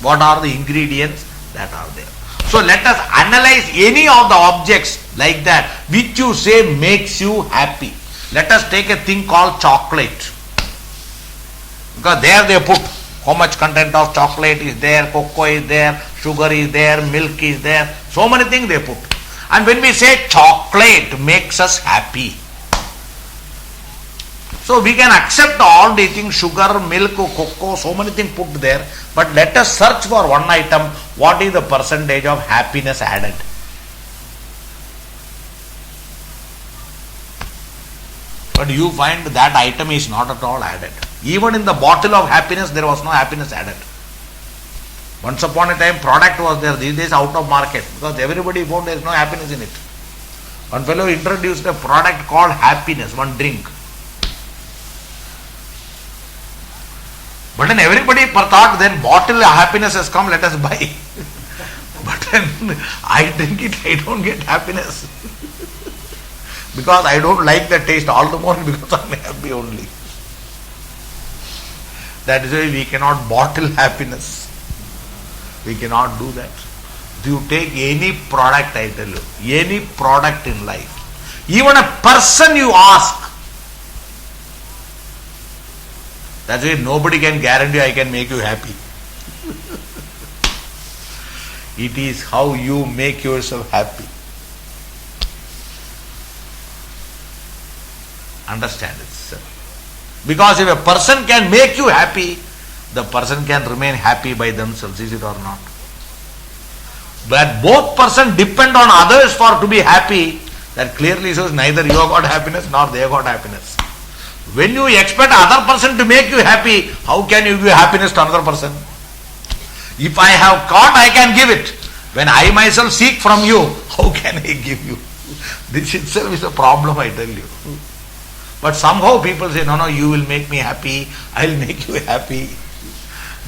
what are the ingredients that are there. So let us analyze any of the objects like that which you say makes you happy. Let us take a thing called chocolate. Because there they put how much content of chocolate is there, cocoa is there, sugar is there, milk is there, so many things they put. And when we say chocolate makes us happy, so we can accept all the things, sugar, milk, cocoa, so many things put there, but let us search for one item, what is the percentage of happiness added? But you find that item is not at all added. Even in the bottle of happiness, there was no happiness added. Once upon a time, product was there, these days out of market, because everybody found there is no happiness in it. One fellow introduced a product called happiness, one drink. But then everybody thought, then bottle of happiness has come, let us buy. But then I drink it, I don't get happiness. Because I don't like the taste, all the more because I am happy only. That is why we cannot bottle happiness. We cannot do that. If you take any product, I tell you, any product in life, even a person you ask, that's why nobody can guarantee I can make you happy. It is how you make yourself happy. Understand it, sir. Because if a person can make you happy, the person can remain happy by themselves, is it or not? But both persons depend on others for to be happy, that clearly shows neither you have got happiness nor they have got happiness. When you expect other person to make you happy, how can you give happiness to another person? If I have got, I can give it. When I myself seek from you, how can I give you? This itself is a problem, I tell you. But somehow people say, no, you will make me happy, I will make you happy.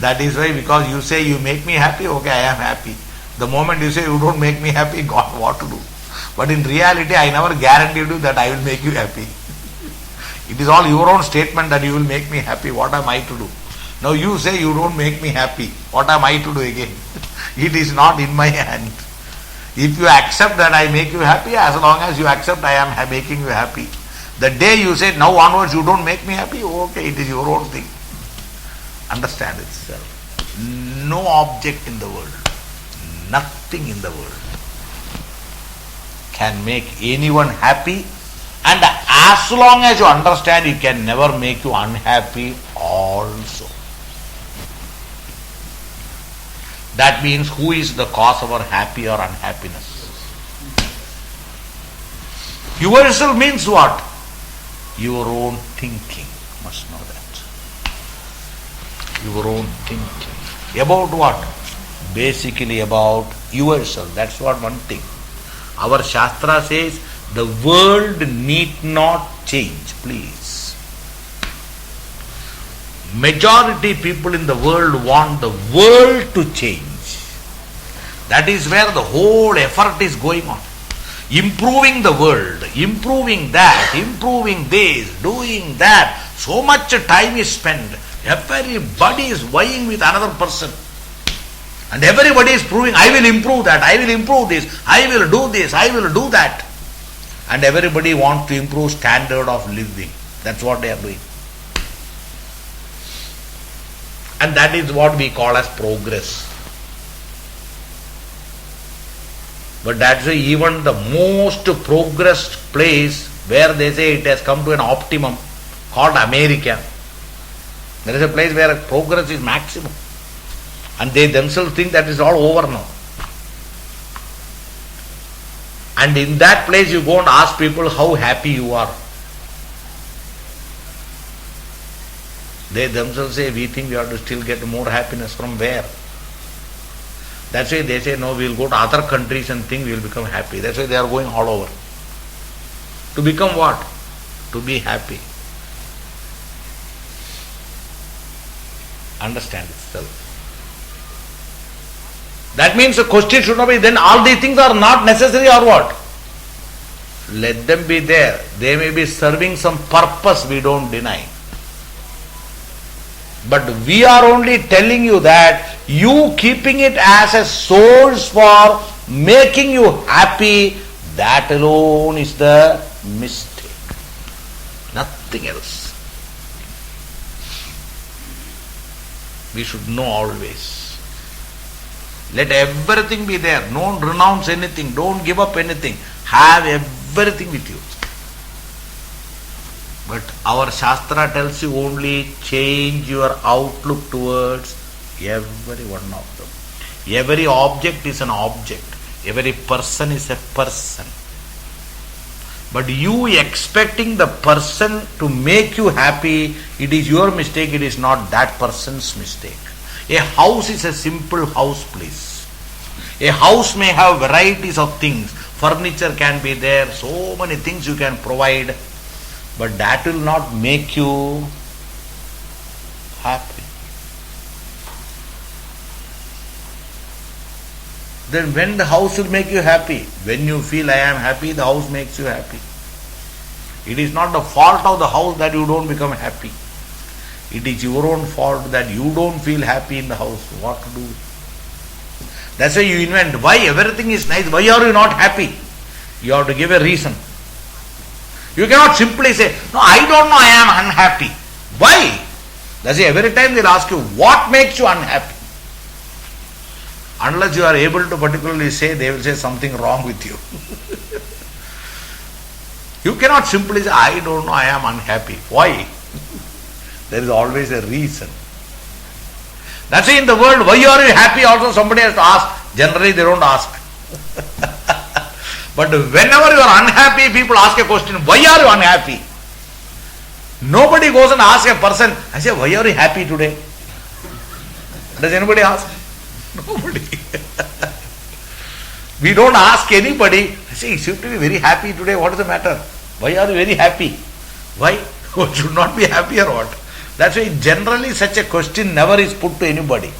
That is why, because you say you make me happy, okay, I am happy. The moment you say you don't make me happy, God, what to do? But in reality, I never guaranteed you that I will make you happy. It is all your own statement that you will make me happy. What am I to do? Now you say you don't make me happy. What am I to do again? It is not in my hand. If you accept that I make you happy, as long as you accept I am making you happy. The day you say, now onwards you don't make me happy, okay, it is your own thing. Understand itself. No object in the world, nothing in the world can make anyone happy, and as long as you understand, it can never make you unhappy also. That means who is the cause of our happy or unhappiness? Yourself means what? Your own thinking. Must know that. Your own thinking. About what? Basically about yourself. That's what one thing. Our Shastra says the world need not change, please. Majority people in the world want the world to change. That is where the whole effort is going on. Improving the world, improving that, improving this, doing that. So much time is spent. Everybody is vying with another person. And everybody is proving, I will improve that, I will improve this, I will do this, I will do that. And everybody wants to improve standard of living. That's what they are doing. And that is what we call as progress. But that's why even the most progressed place where they say it has come to an optimum, called America, there is a place where progress is maximum. And they themselves think that is all over now. And in that place you go and ask people how happy you are. They themselves say, we think we have to still get more happiness. From where? That's why they say, no, we will go to other countries and think we will become happy. That's why they are going all over. To become what? To be happy. Understand itself. That means the question should not be, then all these things are not necessary or what? Let them be there. They may be serving some purpose, we don't deny. But we are only telling you that you keeping it as a source for making you happy, that alone is the mistake. Nothing else. We should know always. Let everything be there. Don't renounce anything. Don't give up anything. Have everything with you. But our Shastra tells you only change your outlook towards every one of them. Every object is an object. Every person is a person. But you expecting the person to make you happy, it is your mistake, it is not that person's mistake. A house is a simple house, please. A house may have varieties of things. Furniture can be there, so many things you can provide, but that will not make you happy. Then when the house will make you happy? When you feel I am happy, the house makes you happy. It is not the fault of the house that you don't become happy. It is your own fault that you don't feel happy in the house. What to do? That's why you invent. Why everything is nice? Why are you not happy? You have to give a reason. You cannot simply say, no, I don't know, I am unhappy. Why? That's why every time they'll ask you, what makes you unhappy? Unless you are able to particularly say, they will say something wrong with you. You cannot simply say, I don't know, I am unhappy. Why? There is always a reason. That's why in the world, why are you happy? Also somebody has to ask. Generally they don't ask. But whenever you are unhappy, people ask a question, why are you unhappy? Nobody goes and asks a person, I say, why are you happy today? Does anybody ask? Nobody. We don't ask anybody, I say, you seem to be very happy today, what is the matter? Why are you very happy? Why? You should not be happy or what? That's why generally such a question never is put to anybody.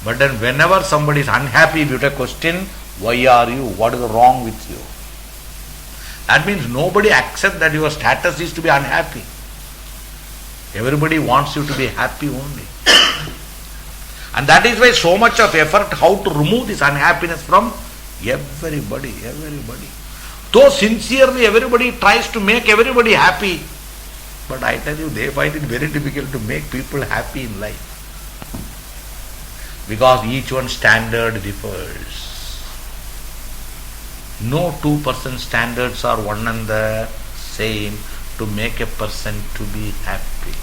But then whenever somebody is unhappy with a question, why are you? What is wrong with you? That means nobody accepts that your status is to be unhappy. Everybody wants you to be happy only. And that is why so much of effort how to remove this unhappiness from everybody. Though sincerely everybody tries to make everybody happy, but I tell you, they find it very difficult to make people happy in life. Because each one's standard differs. No two-person standards are one and the same to make a person to be happy.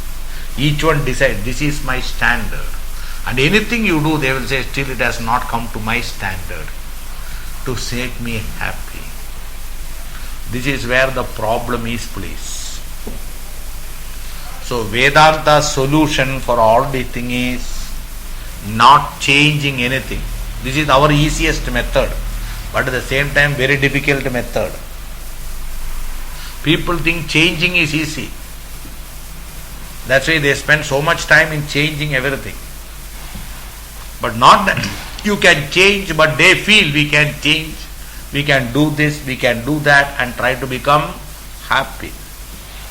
Each one decides, this is my standard. And anything you do, they will say, still it has not come to my standard to make me happy. This is where the problem is, please. So Vedanta's solution for all the thing is not changing anything. This is our easiest method, but at the same time very difficult method. People think changing is easy. That's why they spend so much time in changing everything. But not that you can change, but they feel we can change, we can do this, we can do that and try to become happy.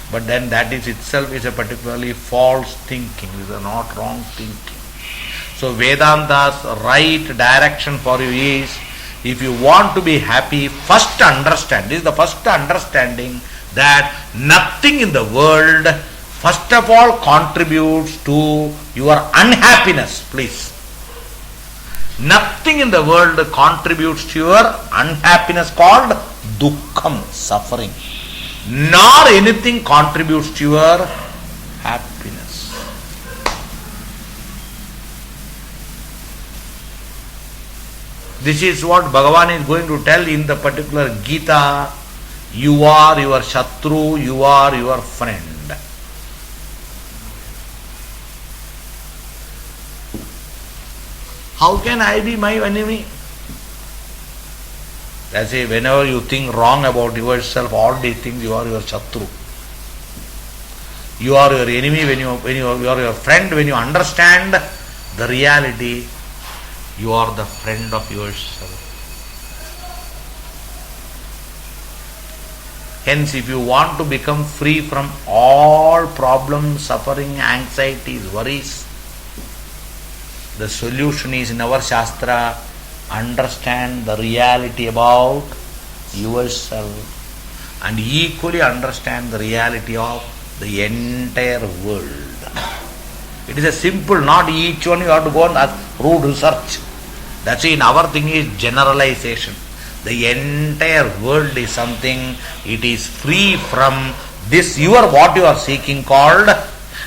But then that is itself is a particularly false thinking, it is a not wrong thinking. So Vedanta's right direction for you is, if you want to be happy, first understand, this is the first understanding, that nothing in the world first of all contributes to your unhappiness, please. Nothing in the world contributes to your unhappiness called dukkham, suffering. Nor anything contributes to your happiness. This is what Bhagavan is going to tell in the particular Gita. You are your Shatru, you are your friend. How can I be my enemy? That's why whenever you think wrong about yourself, all these things, you are your Shatru. You are your enemy when you are your friend. When you understand the reality, you are the friend of yourself. Hence, if you want to become free from all problems, suffering, anxieties, worries, the solution is in our Shastra. Understand the reality about yourself and equally understand the reality of the entire world. It is a simple, not each one you have to go and rude research. That's why in our thing is generalization. The entire world is something, it is free from this, what you are seeking called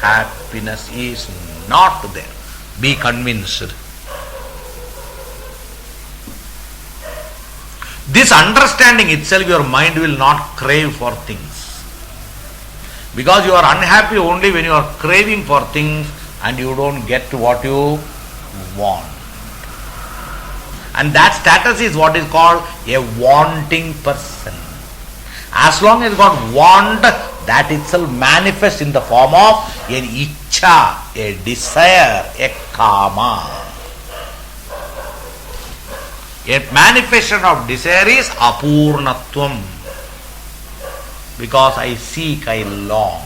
happiness is not there. Be convinced. This understanding itself, your mind will not crave for things. Because you are unhappy only when you are craving for things and you don't get what you want. And that status is what is called a wanting person. As long as God want, that itself manifests in the form of an ichcha, a desire, a kama. A manifestation of desire is apurnatvam. Because I seek, I long.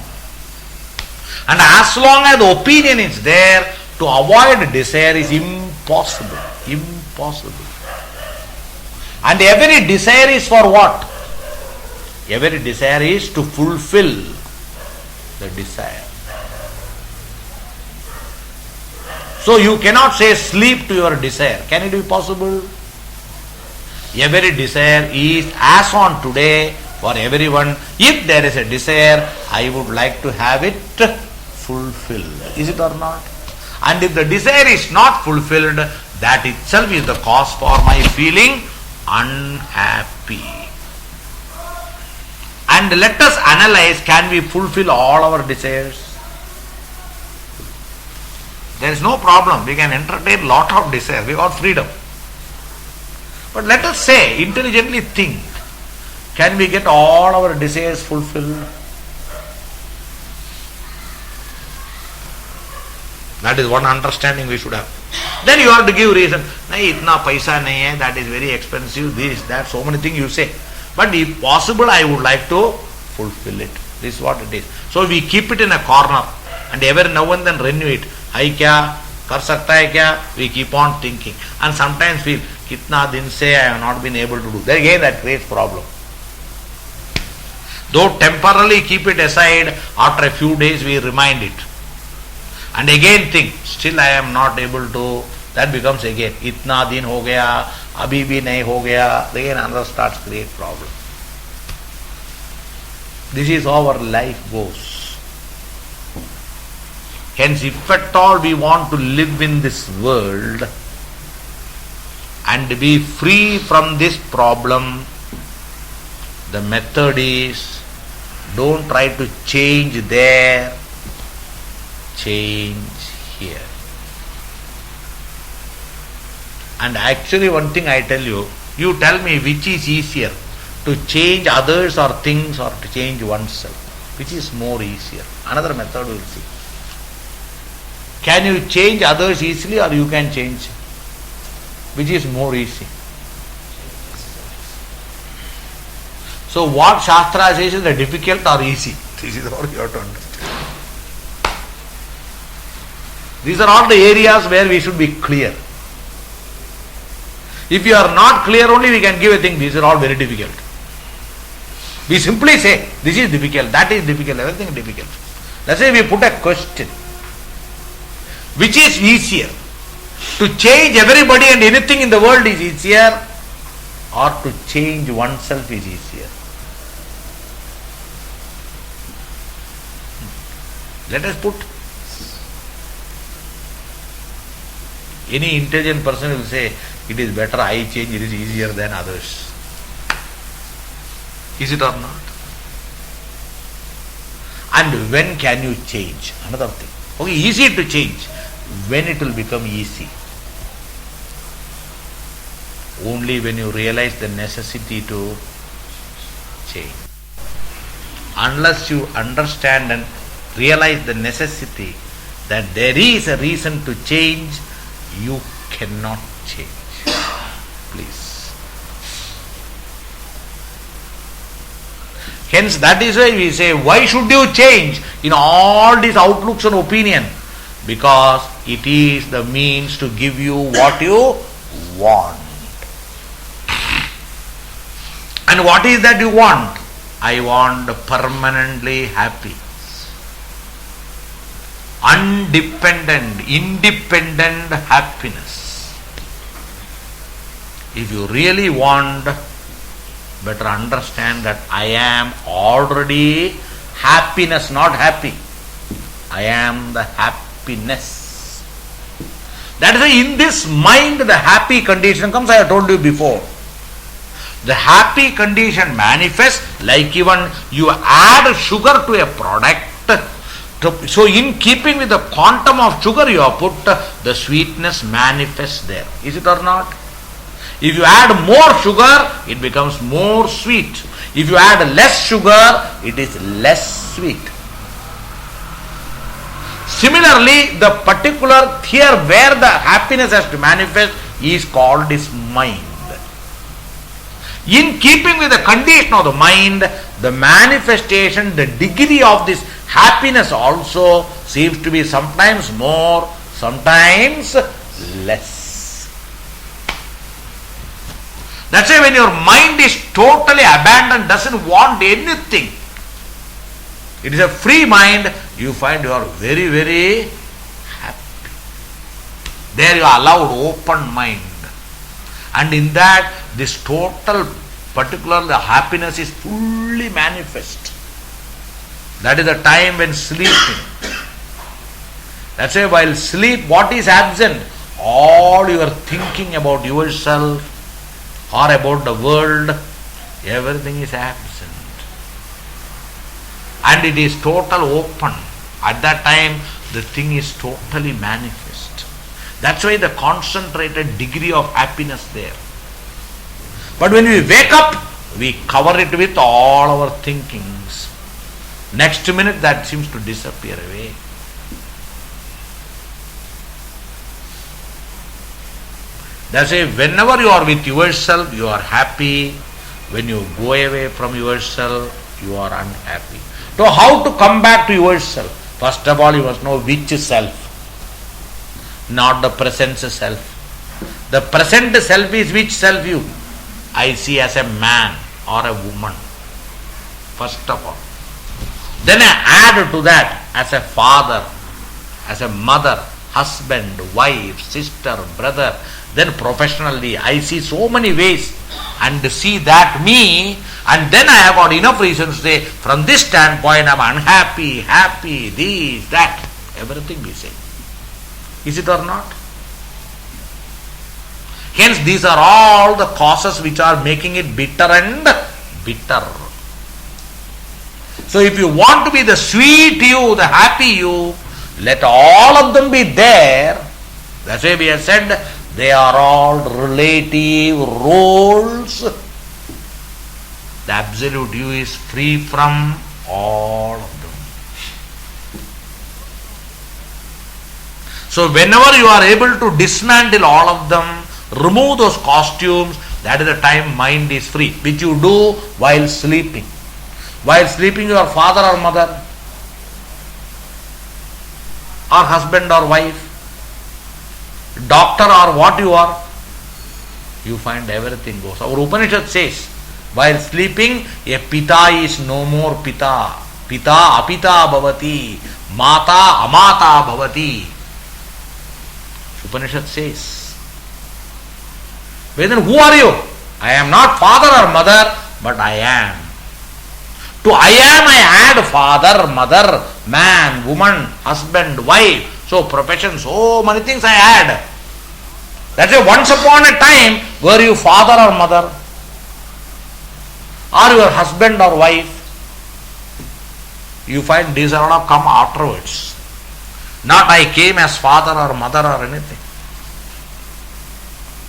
And as long as the opinion is there, to avoid desire is impossible. Impossible. And every desire is for what? Every desire is to fulfill the desire. So you cannot say sleep to your desire. Can it be possible? Every desire is as on today for everyone. If there is a desire, I would like to have it fulfilled. Is it or not? And if the desire is not fulfilled, that itself is the cause for my feeling unhappy. And let us analyze, can we fulfill all our desires? There is no problem. We can entertain lot of desires. We got freedom. But let us say, intelligently think, can we get all our desires fulfilled? That is one understanding we should have. Then you have to give reason. Nahi, itna paisa nahi hai, that is very expensive, this, that, so many things you say. But if possible, I would like to fulfill it. This is what it is. So we keep it in a corner and every now and then renew it. Hai kya? Kar sakta hai kya? We keep on thinking. And sometimes feel, kitna din se I have not been able to do. Then again that creates problem. Though temporarily keep it aside, after a few days we remind it. And again think, still I am not able to, that becomes again, itna din ho gaya, abhi bhi nahi ho gaya, again another starts to create problem. This is how our life goes. Hence, if at all we want to live in this world and be free from this problem, the method is, don't try to change there, change here. And actually one thing I tell you, you tell me which is easier, to change others or things or to change oneself. Which is more easier? Another method we'll see. Can you change others easily or you can change? Which is more easy? So what Shastra says is the difficult or easy? This is all you have to understand. These are all the areas where we should be clear. If you are not clear only, we can give a thing, these are all very difficult. We simply say, this is difficult, that is difficult, everything is difficult. Let's say we put a question. Which is easier? To change everybody and anything in the world is easier, or to change oneself is easier? Let us put. Any intelligent person will say, it is better I change, it is easier than others. Is it or not? And when can you change? Another thing. Okay, easy to change. When it will become easy? Only when you realize the necessity to change. Unless you understand and realize the necessity that there is a reason to change, you cannot change. Please. Hence, that is why we say, why should you change in all these outlooks and opinion? Because it is the means to give you what you want. And what is that you want? I want permanently happy. undependent, independent happiness. If you really want, better understand that I am already happiness, not happy. I am the happiness. That is why in this mind the happy condition comes. I have told you before. The happy condition manifests like even you add sugar to a product. So in keeping with the quantum of sugar you have put, the sweetness manifests there. Is it or not? If you add more sugar, it becomes more sweet. If you add less sugar, it is less sweet. Similarly, the particular here where the happiness has to manifest is called this mind. In keeping with the condition of the mind, the manifestation, the degree of this happiness also seems to be sometimes more, sometimes less. That's why when your mind is totally abandoned, doesn't want anything, it is a free mind, you find you are very, very happy. There you are allowed open mind. And in that, this total, particular the happiness is fully manifest. That is the time when sleeping. That's why while sleep, what is absent? All your thinking about yourself or about the world, everything is absent. And it is total open. At that time, the thing is totally manifest. That's why the concentrated degree of happiness there. But when we wake up, we cover it with all our thinkings. Next minute, that seems to disappear away. That's why whenever you are with yourself, you are happy. When you go away from yourself, you are unhappy. So how to come back to yourself? First of all, you must know which self, not the present self. The present self is which self you? I see as a man or a woman. First of all. Then I add to that as a father, as a mother, husband, wife, sister, brother. Then professionally, I see so many ways and see that me, and then I have got enough reasons to say, from this standpoint, I am unhappy, happy, this, that, everything we say. Is it or not? Hence, these are all the causes which are making it bitter and bitter. So, if you want to be the sweet you, the happy you, let all of them be there. That's why we have said, they are all relative roles. The absolute you is free from all of them. So whenever you are able to dismantle all of them, remove those costumes, that is the time mind is free, which you do while sleeping. While sleeping, your father or mother, or husband or wife, doctor or what you are, you find everything goes. Our Upanishad says, while sleeping, a pita is no more pita. Pita apita bhavati. Mata amata bhavati. Upanishad says. Then who are you? I am not father or mother, but I am. To I am, I add father, mother, man, woman, husband, wife. So profession, so many things I add. That's why once upon a time, were you father or mother? Or your husband or wife? You find these are all come afterwards. Not I came as father or mother or anything.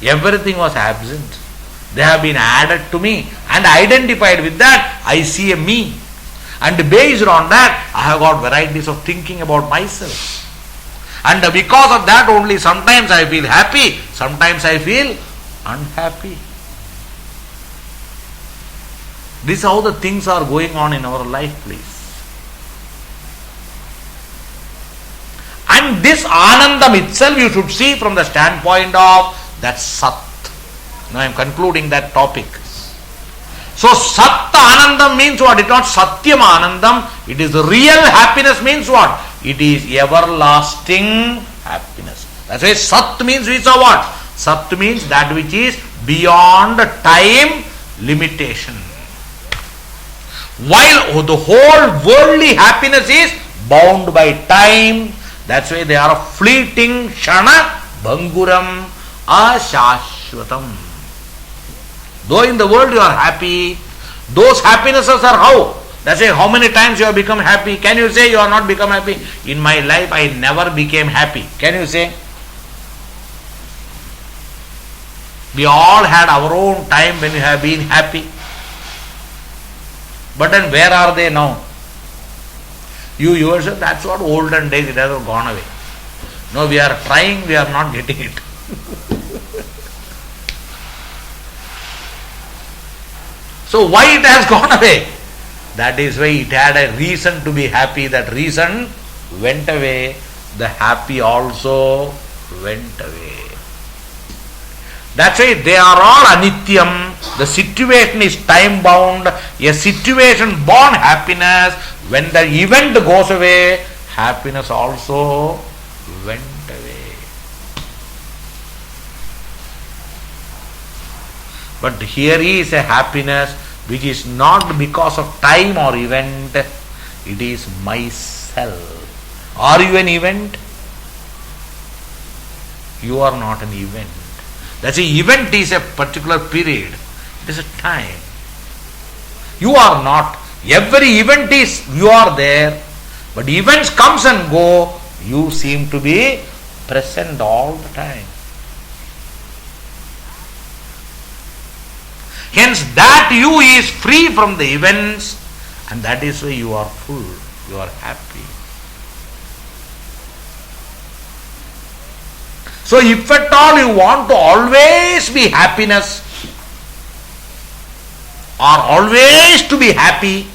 Everything was absent. They have been added to me and identified with that. I see a me. And based on that, I have got varieties of thinking about myself. And because of that only, sometimes I feel happy, sometimes I feel unhappy. This is how the things are going on in our life, please. And this Anandam itself you should see from the standpoint of that Sat. Now I am concluding that topic. So Sat Anandam means what? It is not Satyam Anandam. It is the real happiness means what? It is everlasting happiness. That's why Sat means we saw what? Sat means that which is beyond time limitation. While the whole worldly happiness is bound by time, that's why they are fleeting, shana, bhanguram, ashashvatam. Though in the world you are happy, those happinesses are how? That's why how many times you have become happy? Can you say you are not become happy? In my life I never became happy. Can you say? We all had our own time when we have been happy. But then where are they now? You yourself, that's what olden days, it has gone away. No, we are trying, we are not getting it. So why it has gone away? That is why it had a reason to be happy. That reason went away. The happy also went away. That's why they are all anityam. The situation is time bound. A situation born happiness. When the event goes away, happiness also went away. But here is a happiness which is not because of time or event. It is myself. Are you an event? You are not an event. That's an event is a particular period. It is a time. You are not. Every event is, you are there. But events comes and go. You seem to be present all the time. Hence that you is free from the events, and that is why you are full, you are happy. So if at all you want to always be happiness, or always to be happy,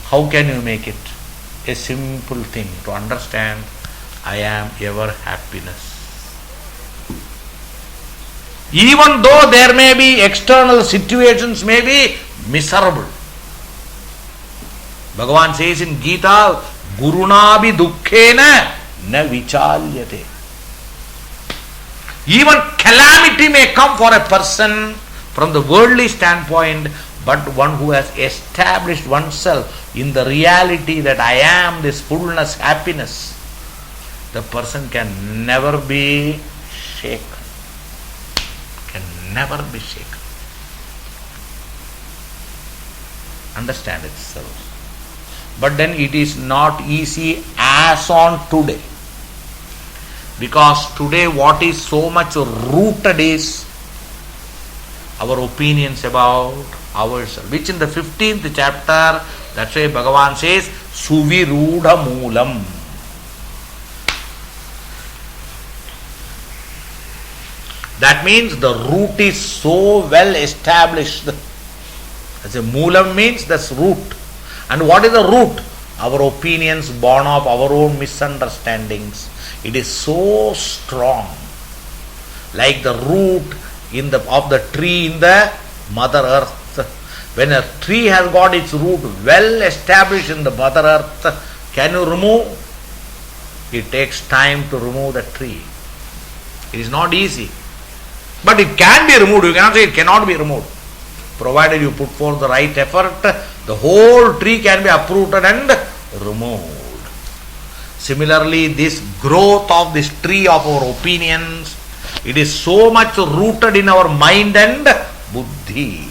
how can you make it? A simple thing to understand, I am ever happiness. Even though there may be external situations may be miserable. Bhagavan says in Gita, Gurunabi dukkhena na vichalyate. Even calamity may come for a person from the worldly standpoint, but one who has established oneself in the reality that I am this fullness, happiness, the person can never be shaken. Never be shaken. Understand itself. But then it is not easy as on today. Because today what is so much rooted is our opinions about ourselves. Which in the 15th chapter, that's why Bhagavan says, Suvirudha Moolam. That means the root is so well established. As a moolam means that's root. And what is the root? Our opinions born of our own misunderstandings. It is so strong. Like the root of the tree in the Mother Earth. When a tree has got its root well established in the Mother Earth, can you remove? It takes time to remove the tree. It is not easy. But it can be removed. You cannot say it cannot be removed. Provided you put forth the right effort, the whole tree can be uprooted and removed. Similarly, this growth of this tree of our opinions, it is so much rooted in our mind and buddhi.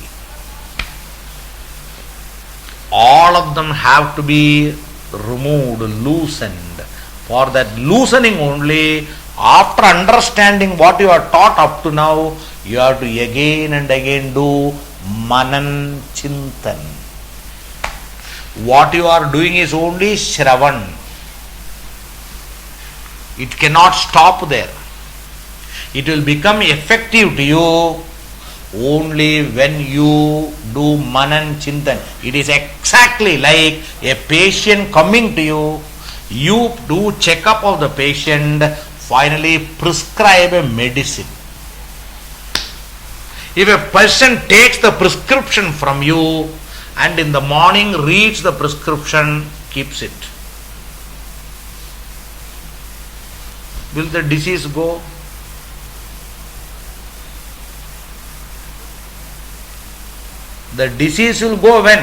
All of them have to be removed, loosened. For that loosening only, after understanding what you are taught up to now, you have to again and again do manan chintan. What you are doing is only shravan. It cannot stop there. It will become effective to you only when you do manan chintan. It is exactly like a patient coming to you. You do checkup of the patient, finally prescribe a medicine. If a person takes the prescription from you and in the morning reads the prescription, keeps it. will the disease go? The disease will go when?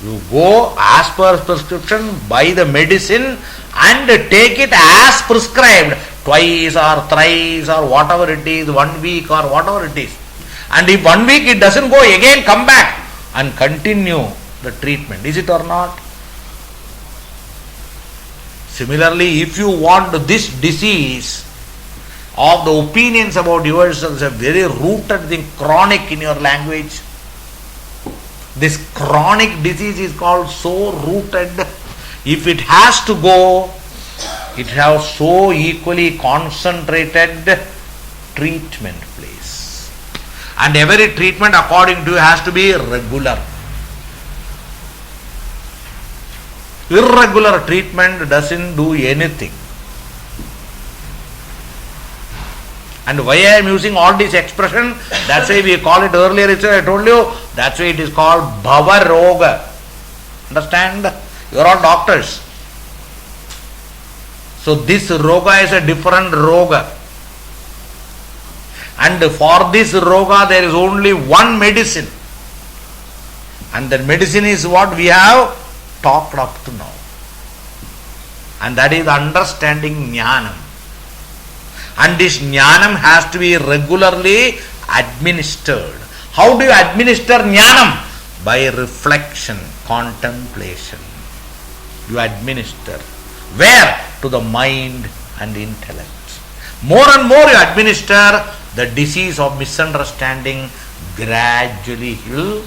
You go as per prescription, buy the medicine and take it as prescribed, twice or thrice or whatever it is, 1 week or whatever it is. And if 1 week it doesn't go, again come back and continue the treatment. Is it or not? Similarly, if you want this disease of the opinions about yourselves a very rooted thing, chronic in your language, this chronic disease is called so rooted. If it has to go, it has so equally concentrated treatment place. And every treatment according to you has to be regular. Irregular treatment doesn't do anything. And why I am using all this expression, that's why we call it earlier, I told you, that's why it is called Bhava Roga. Understand? You are all doctors. So this Roga is a different Roga. And for this Roga there is only one medicine. And that medicine is what we have talked up to now. And that is understanding Jnanam. And this Jnanam has to be regularly administered. How do you administer Jnanam? By reflection, contemplation. You administer. Where? To the mind and intellect. More and more you administer, the disease of misunderstanding gradually will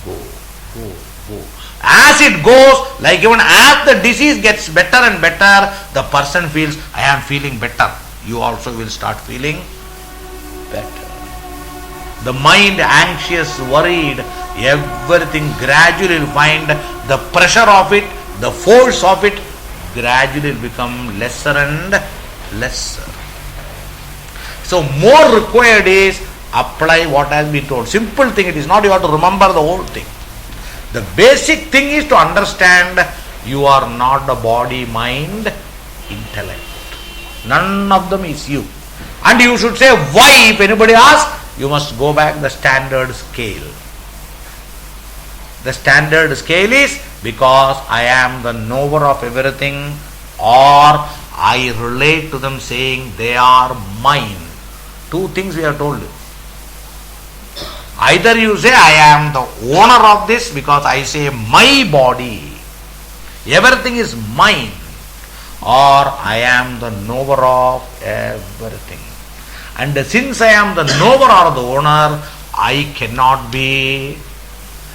go. As it goes, like even as the disease gets better and better, the person feels, I am feeling better. You also will start feeling better. The mind anxious, worried, everything gradually will find the pressure of it, the force of it gradually will become lesser and lesser. So more required is apply what has been told. Simple thing, it is not you have to remember the whole thing. The basic thing is to understand you are not the body, mind, intellect. None of them is you. And you should say why. If anybody asks, you must go back the standard scale. The standard scale is because I am the knower of everything, or I relate to them saying they are mine. Two things we have told you. Either you say I am the owner of this because I say my body, everything is mine, or I am the knower of everything. And since I am the knower or the owner, I cannot be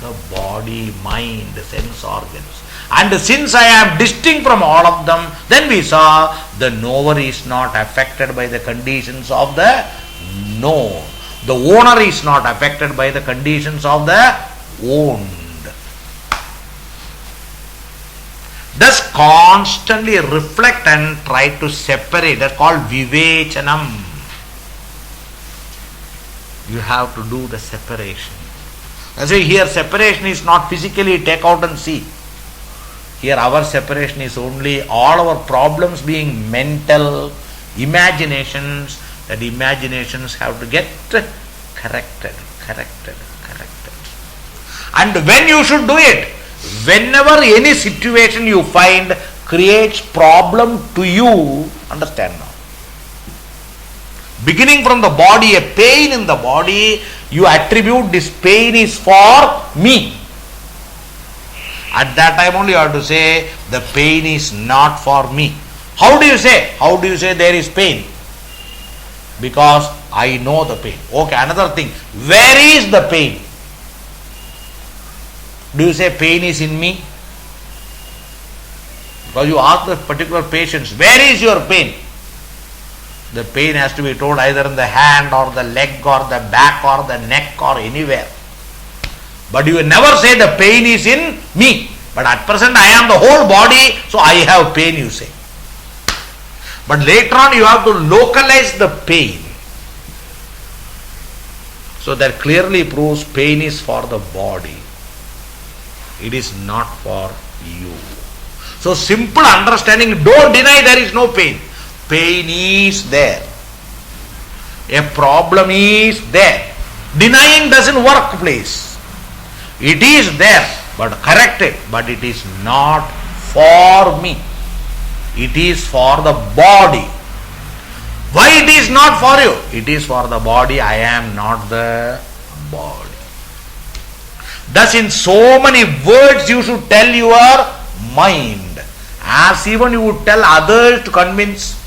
the body, mind, sense organs. And since I am distinct from all of them, then we saw the knower is not affected by the conditions of the known. The owner is not affected by the conditions of the owned. Thus constantly reflect and try to separate. That's called vivechanam. You have to do the separation. That's why here separation is not physically take out and see. Here our separation is only all our problems being mental imaginations. That imaginations have to get corrected. And when you should do it? Whenever any situation you find creates problem to you, understand now. Beginning from the body, a pain in the body, you attribute this pain is for me. At that time only you have to say the pain is not for me. How do you say? How do you say there is pain? Because I know the pain. Okay, another thing. Where is the pain? Do you say pain is in me? Because you ask the particular patients, where is your pain? The pain has to be told either in the hand or the leg or the back or the neck or anywhere. But you will never say the pain is in me. But at present I am the whole body, so I have pain, you say. But later on you have to localize the pain. So that clearly proves pain is for the body. It is not for you. So simple understanding, don't deny there is no pain. pain is there. A problem is there. Denying doesn't work, please. It is there, but correct it. But it is not for me. It is for the body. Why it is not for you? It is for the body. I am not the body. Thus, in so many words, you should tell your mind, as even you would tell others to convince.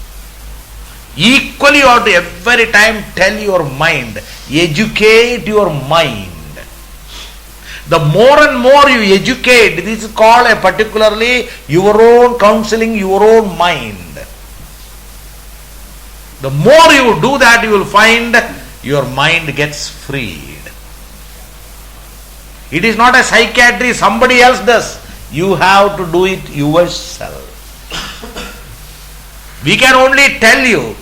Equally, you have to every time tell your mind, educate your mind. The more and more you educate, this is called a particularly your own counseling, your own mind. The more you do that, you will find your mind gets freed. It is not a psychiatry somebody else does. You have to do it yourself. We can only tell you.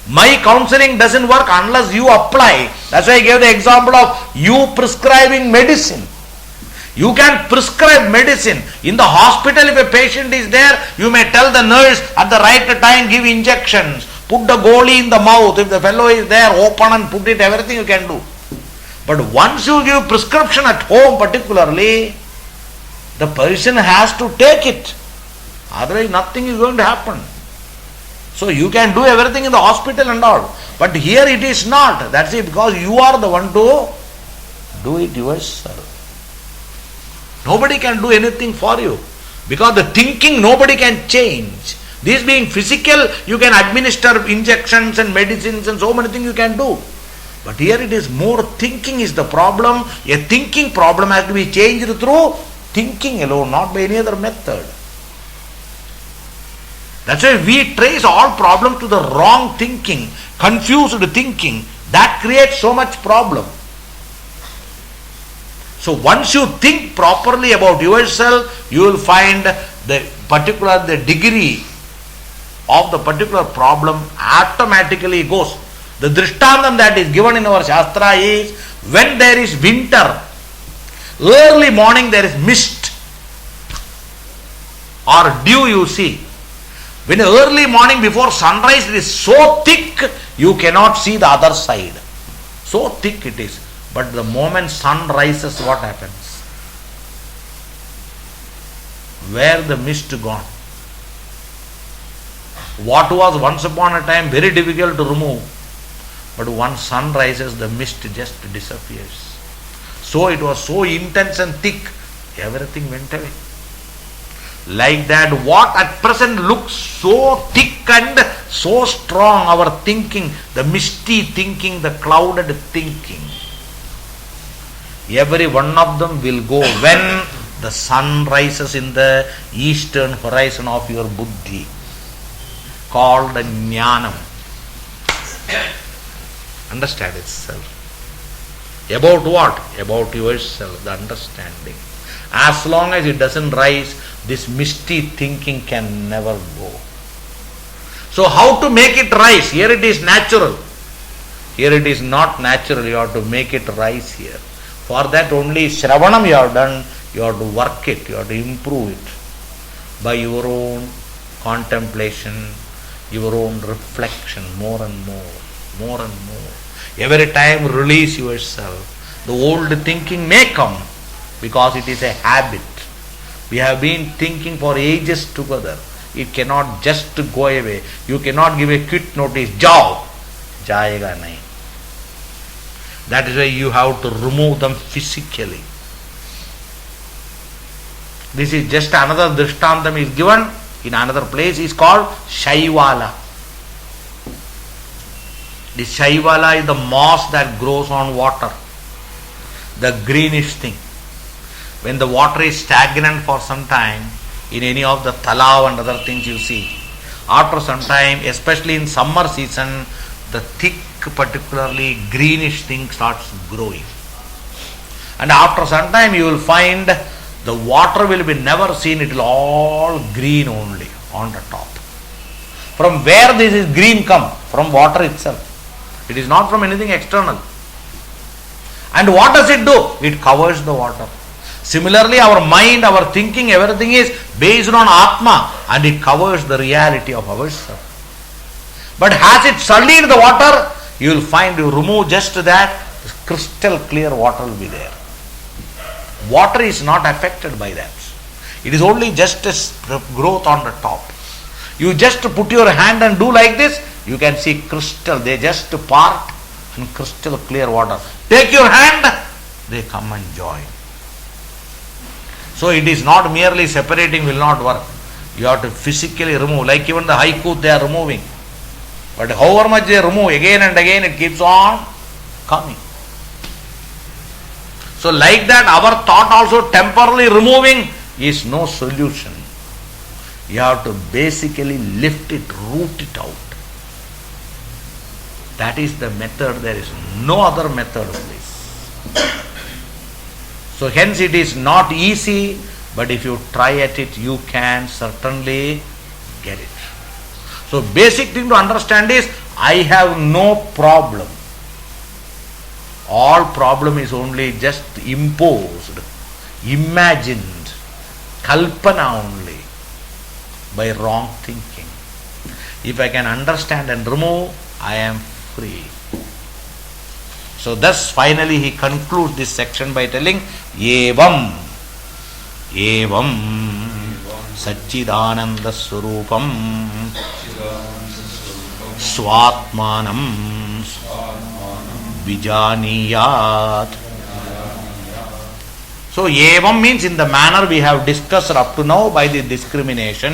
My counseling doesn't work unless you apply. That's why I gave the example of you prescribing medicine. You can prescribe medicine. In the hospital, if a patient is there, you may tell the nurse at the right time, give injections. Put the goalie in the mouth. If the fellow is there, open and put it, everything you can do. But once you give prescription at home particularly, the person has to take it. Otherwise nothing is going to happen. So you can do everything in the hospital and all. But here it is not. That's it, because you are the one to do it yourself. Nobody can do anything for you. Because the thinking nobody can change. This being physical, you can administer injections and medicines and so many things you can do. But here it is more thinking is the problem. A thinking problem has to be changed through thinking alone, not by any other method. That's why we trace all problems to the wrong thinking, confused thinking. That creates so much problem. So once you think properly about yourself, you will find the degree of the particular problem automatically goes. The drishtantam that is given in our Shastra is when there is winter, early morning there is mist or dew you see. When early morning before sunrise it is so thick you cannot see the other side. So thick it is. But the moment sun rises, what happens? Where the mist gone? What was once upon a time very difficult to remove, but once sun rises, the mist just disappears. So it was so intense and thick, everything went away. Like that, what at present looks so thick and so strong, our thinking, the misty thinking, the clouded thinking, every one of them will go when the sun rises in the eastern horizon of your buddhi, called jnanam. Understand itself. About what? About yourself, the understanding. As long as it doesn't rise, this misty thinking can never go. So how to make it rise? Here it is natural. Here it is not natural. You have to make it rise here. For that only Shravanam you have done. You have to work it. You have to improve it by your own contemplation, your own reflection, more and more, more and more. Every time release yourself. The old thinking may come because it is a habit. We have been thinking for ages together. It cannot just go away. You cannot give a quit notice. Jao. Jayega nahi. That is why you have to remove them physically. This is just another drishtantam is given in another place, is called Shaivala. The Shaivala is the moss that grows on water, the greenish thing. When the water is stagnant for some time, in any of the talav and other things you see, after some time, especially in summer season, the thick, particularly greenish thing starts growing. And after some time you will find the water will be never seen, it will all green only on the top. From where this is green come? From water itself. It is not from anything external. And what does it do? It covers the water. Similarly, our mind, our thinking, everything is based on Atma, and it covers the reality of ourselves. But has it sullied the water? You will find you remove just that, crystal clear water will be there. Water is not affected by that. It is only just a growth on the top. You just put your hand and do like this, you can see crystal. They just part and crystal clear water. Take your hand, they come and join. So it is not merely separating will not work. You have to physically remove. Like even the haiku they are removing. But however much they remove, again and again it keeps on coming. So like that our thought also temporarily removing is no solution. You have to basically lift it, root it out. That is the method. There is no other method of this. So hence it is not easy, but if you try at it, you can certainly get it. So basic thing to understand is, I have no problem. All problem is only just imposed, imagined, kalpana only, by wrong thinking. If I can understand and remove, I am free. So thus finally he concludes this section by telling, Evam Satchidananda Swarupam Swatmanam Vijaniyat. So Evam means in the manner we have discussed up to now by the discrimination.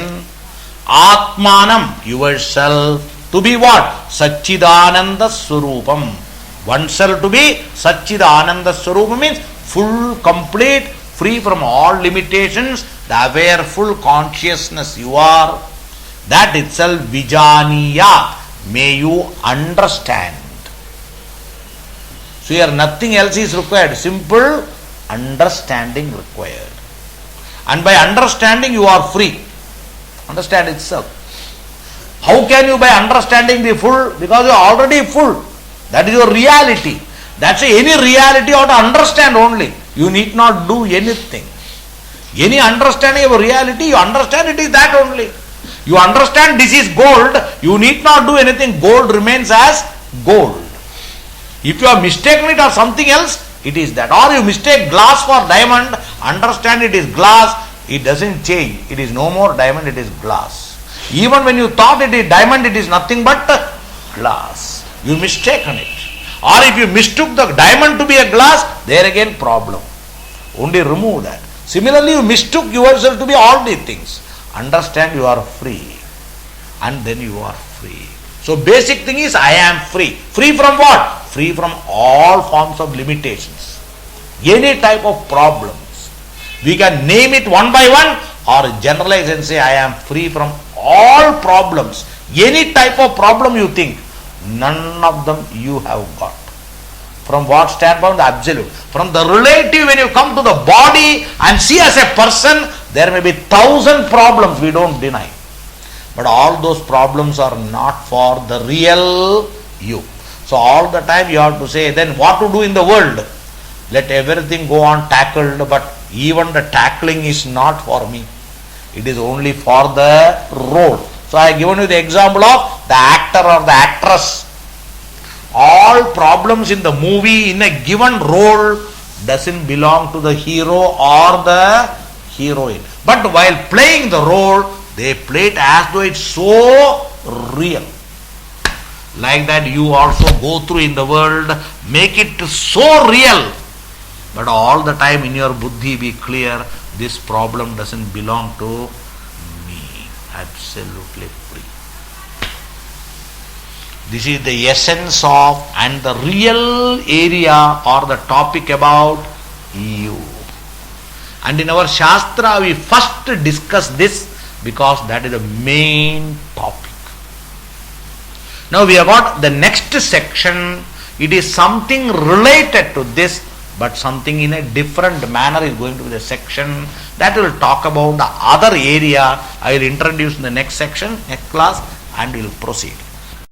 Atmanam, yourself, to be what? Satchidananda Swarupam. Oneself to be Satchidananda Swarupa means full, complete, free from all limitations, the awareful consciousness you are. That itself Vijaniyat, may you understand. So here nothing else is required, simple understanding required. And by understanding you are free. Understand itself. How can you by understanding be full? Because you are already full. That is your reality. That's any reality you have to understand only. You need not do anything. Any understanding of reality, you understand it is that only. You understand this is gold, you need not do anything. Gold remains as gold. If you have mistaken it or something else, it is that. Or you mistake glass for diamond, understand it is glass, it doesn't change. It is no more diamond, it is glass. Even when you thought it is diamond, it is nothing but glass. You mistaken it. Or if you mistook the diamond to be a glass, there again problem. Only remove that. Similarly, you mistook yourself to be all these things. Understand you are free. And then you are free. So basic thing is, I am free. Free from what? Free from all forms of limitations. Any type of problems. We can name it one by one or generalize and say, I am free from all problems. Any type of problem you think, none of them you have got. From what standpoint? The absolute. From the relative, when you come to the body and see as a person, there may be 1,000 problems, we don't deny. But all those problems are not for the real you. So all the time you have to say, then what to do in the world? Let everything go on tackled, but even the tackling is not for me. It is only for the role. So I have given you the example of the actor or the actress. All problems in the movie in a given role doesn't belong to the hero or the heroine. But while playing the role, they play it as though it's so real. Like that you also go through in the world, make it so real. But all the time in your buddhi be clear, this problem doesn't belong to me. Absolutely free. This is the essence of and the real area or the topic about you. And in our Shastra we first discuss this because that is the main topic. Now we have got the next section. It is something related to this, but something in a different manner is going to be the section that will talk about the other area. I will introduce in the next section, next class, and we will proceed.